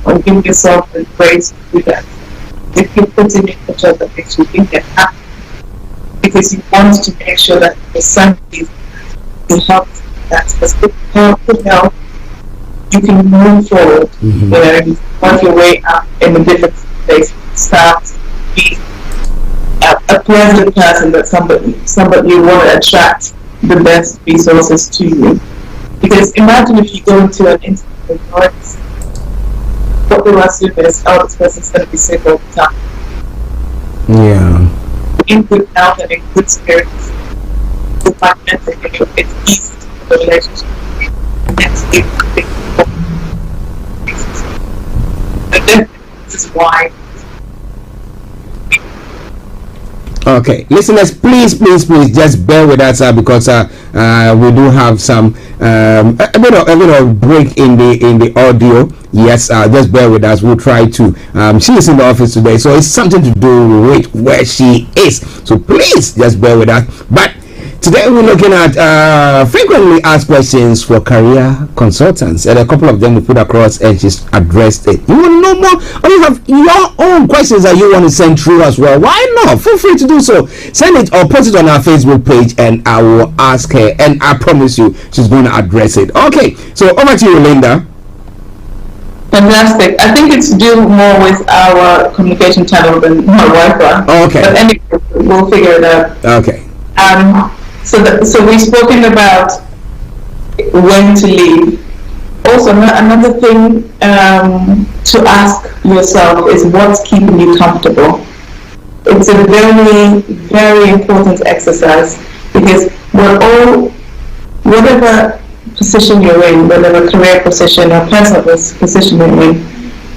And give yourself the grace to do that. If you put in a job that makes you think you're happy, because you want to make sure that your sanity is helped, that's good health, you can move forward. You work your way up in a different place. Start to be a pleasant person, that somebody you want to attract the best resources to you. Because imagine if you go into an interview with what they want to do is, this person's going to be sick all the time. In good health and in good spirits, with my mental, it's easy to have a relationship and to give people. And then this is why. Okay, listeners, please just bear with us because we do have some a bit of break in the audio. Yes, just bear with us. We'll try to. She is in the office today, so it's something to do with where she is. So please just bear with us. But today we're looking at frequently asked questions for career consultants, and a couple of them we put across, and she's addressed it. You want to know more, or you have your own questions that you want to send through as well? Why not? Feel free to do so. Send it or post it on our Facebook page, and I will ask her, and I promise you she's going to address it. Okay, so over to you, Linda. Fantastic. I think it's to do more with our communication channel than my Wi-Fi. Oh, okay. But anyway, we'll figure it out. Okay. So we've spoken about when to leave. Also, another thing to ask yourself is what's keeping you comfortable. It's a very, very important exercise, because whatever position you're in, whatever career position or personal position you're in,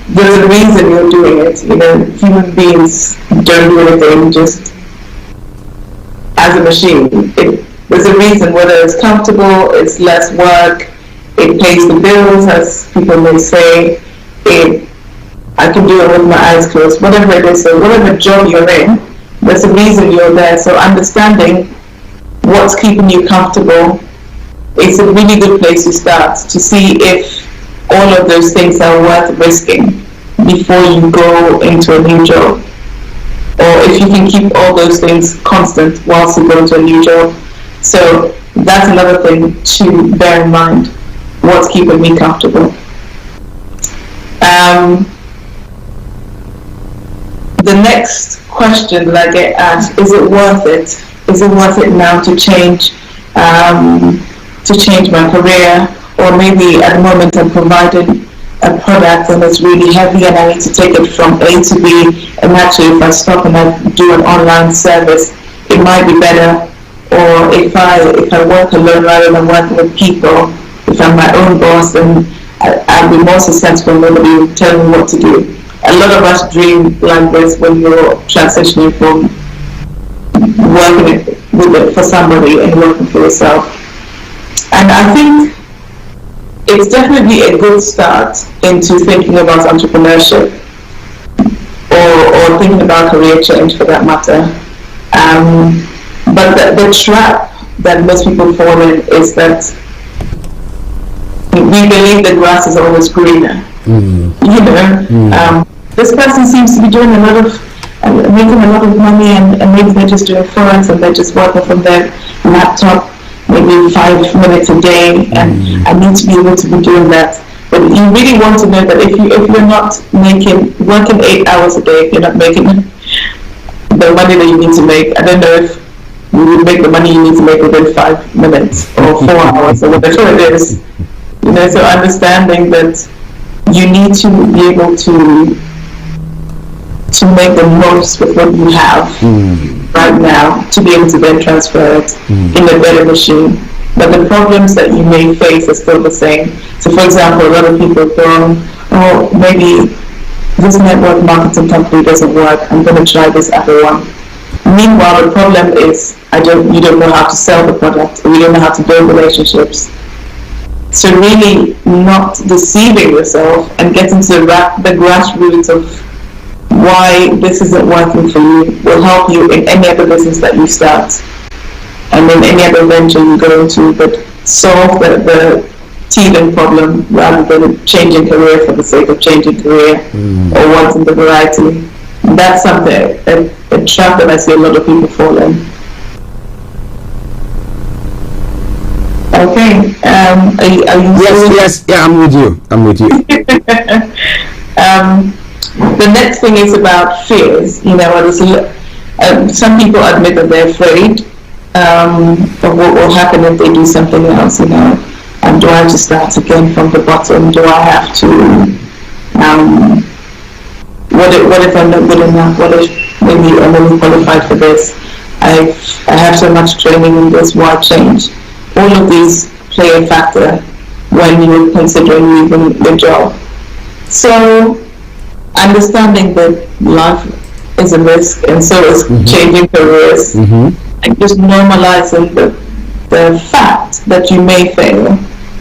there's a reason you're doing it. Human beings don't do anything just as a machine. There's a reason, whether it's comfortable, it's less work, it pays the bills, as people may say, I can do it with my eyes closed, whatever it is, so whatever job you're in, there's a reason you're there. So understanding what's keeping you comfortable, it's a really good place to start, to see if all of those things are worth risking before you go into a new job. Or if you can keep all those things constant whilst you go into a new job. So that's another thing to bear in mind. What's keeping me comfortable? The next question that I get asked, is it worth it? Is it worth it now to change my career? Or maybe at the moment I'm providing a product and it's really heavy and I need to take it from A to B, and actually if I stop and I do an online service, it might be better. Or if I work alone rather than working with people, if I'm my own boss, then I'll be more successful. Nobody will tell me what to do. A lot of us dream like this when you're transitioning from working for somebody and working for yourself. And I think it's definitely a good start into thinking about entrepreneurship or thinking about career change for that matter. But the trap that most people fall in is that we believe the grass is always greener. This person seems to be doing making a lot of money, and maybe they're just doing forex and they're just working from their laptop maybe 5 minutes a day, and I need to be able to be doing that. But you really want to know that if you're not working 8 hours a day, if you're not making the money that you need to make, I don't know if you will make the money you need to make within 5 minutes or 4 hours or whatever it is. So understanding that you need to be able to make the most with what you have right now, to be able to then transfer it in a better machine. But the problems that you may face are still the same. So for example, a lot of people go, oh, maybe this network marketing company doesn't work, I'm going to try this other one. Meanwhile, the problem is you don't know how to sell the product, or you don't know how to build relationships. So really not deceiving yourself and getting to the grassroots of why this isn't working for you will help you in any other business that you start and in any other venture you go into, but solve the teething problem rather than changing career for the sake of changing career or wanting the variety. That's something, a trap that I see a lot of people fall in. Okay, are you yes, I'm with you. The next thing is about fears. Some people admit that they're afraid of what will happen if they do something else. Do I have to start again from the bottom? Do I have to? What if I'm not good enough? What if maybe I'm only qualified for this? I have so much training in this. Why change? All of these play a factor when you're considering leaving the job. So understanding that life is a risk, and so is changing careers, and just normalizing the fact that you may fail,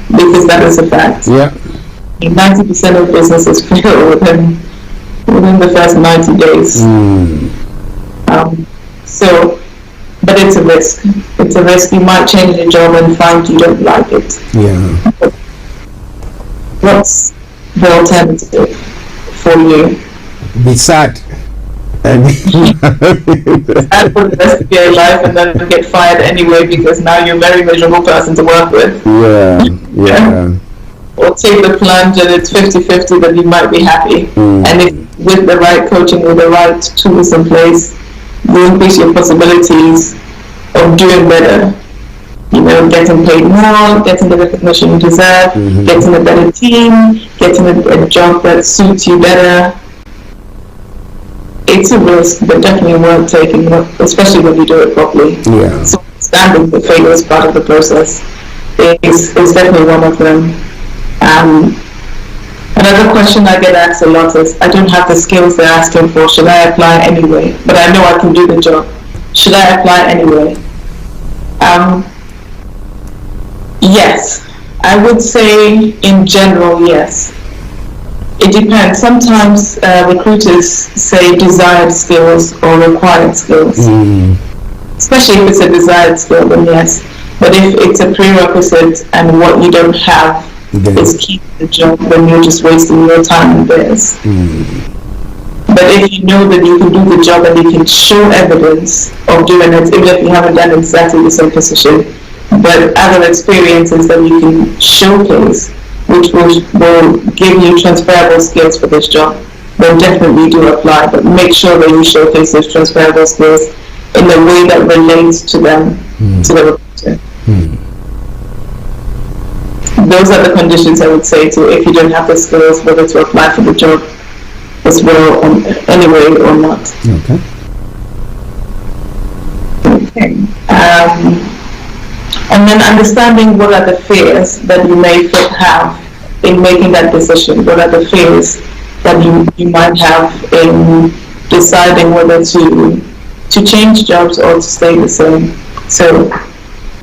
because that is a fact. 90% of businesses fail within the first 90 days. But it's a risk. It's a risk. You might change your job and find you don't like it. What's the alternative for you? Be sad. Sad for the rest of your life and then get fired anyway because now you're a very miserable person to work with. Or take the plunge and it's 50-50 that you might be happy. And if with the right coaching, with the right tools in place, you increase your possibilities of doing better. Getting paid more, getting the recognition you deserve, getting a better team, getting a job that suits you better. It's a risk, but definitely worth taking, especially when you do it properly. So understanding the failure is part of the process is definitely one of them. Another question I get asked a lot is, I don't have the skills they're asking for, should I apply anyway? But I know I can do the job. Should I apply anyway? Yes, I would say in general, yes. It depends. Sometimes recruiters say desired skills or required skills. Especially if it's a desired skill, then yes. But if it's a prerequisite and what you don't have is key to the job, then you're just wasting your time and theirs. But if you know that you can do the job and you can show evidence of doing it, even if you haven't done exactly the same position, but other experiences that you can showcase, which will give you transferable skills for this job, then definitely do apply. But make sure that you showcase those transferable skills in a way that relates to them, to the recruiter. Those are the conditions I would say to if you don't have the skills, whether to apply for the job as well anyway or not. Okay. And then understanding what are the fears that you may have in making that decision. What are the fears that you might have in deciding whether to change jobs or to stay the same. So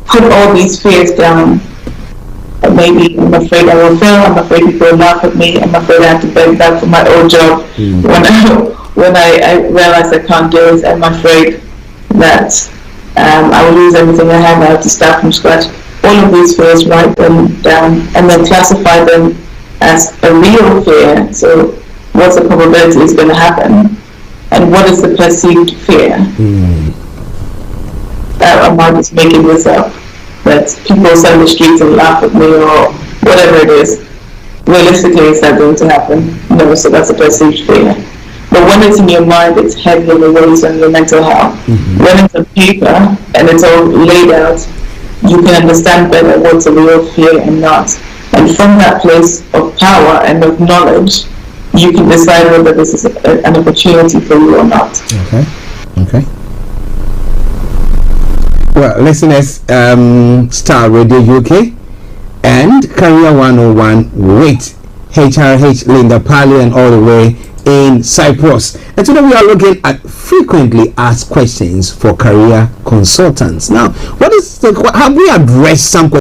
put all these fears down. Maybe I'm afraid I will fail, I'm afraid people will laugh at me, I'm afraid I have to beg back for my old job when I realize I can't do it, I'm afraid that I will lose everything I have to start from scratch. All of these fears, write them down and then classify them as a real fear. So what's the probability is going to happen? And what is the perceived fear? Am I just making this up? That people on the streets and laugh at me or whatever it is. Realistically, is that going to happen? No, so that's a perceived fear. But when it's in your mind, it's heavy and it weighs on your mental health. When it's on paper and it's all laid out, you can understand better what's a real fear and not. And from that place of power and of knowledge, you can decide whether this is an opportunity for you or not. Okay. Well, listeners, Starr Radio UK and Career 101 with HRH Linda Pali and all the way in Cyprus. And today we are looking at frequently asked questions for career consultants. Now, have we addressed some questions?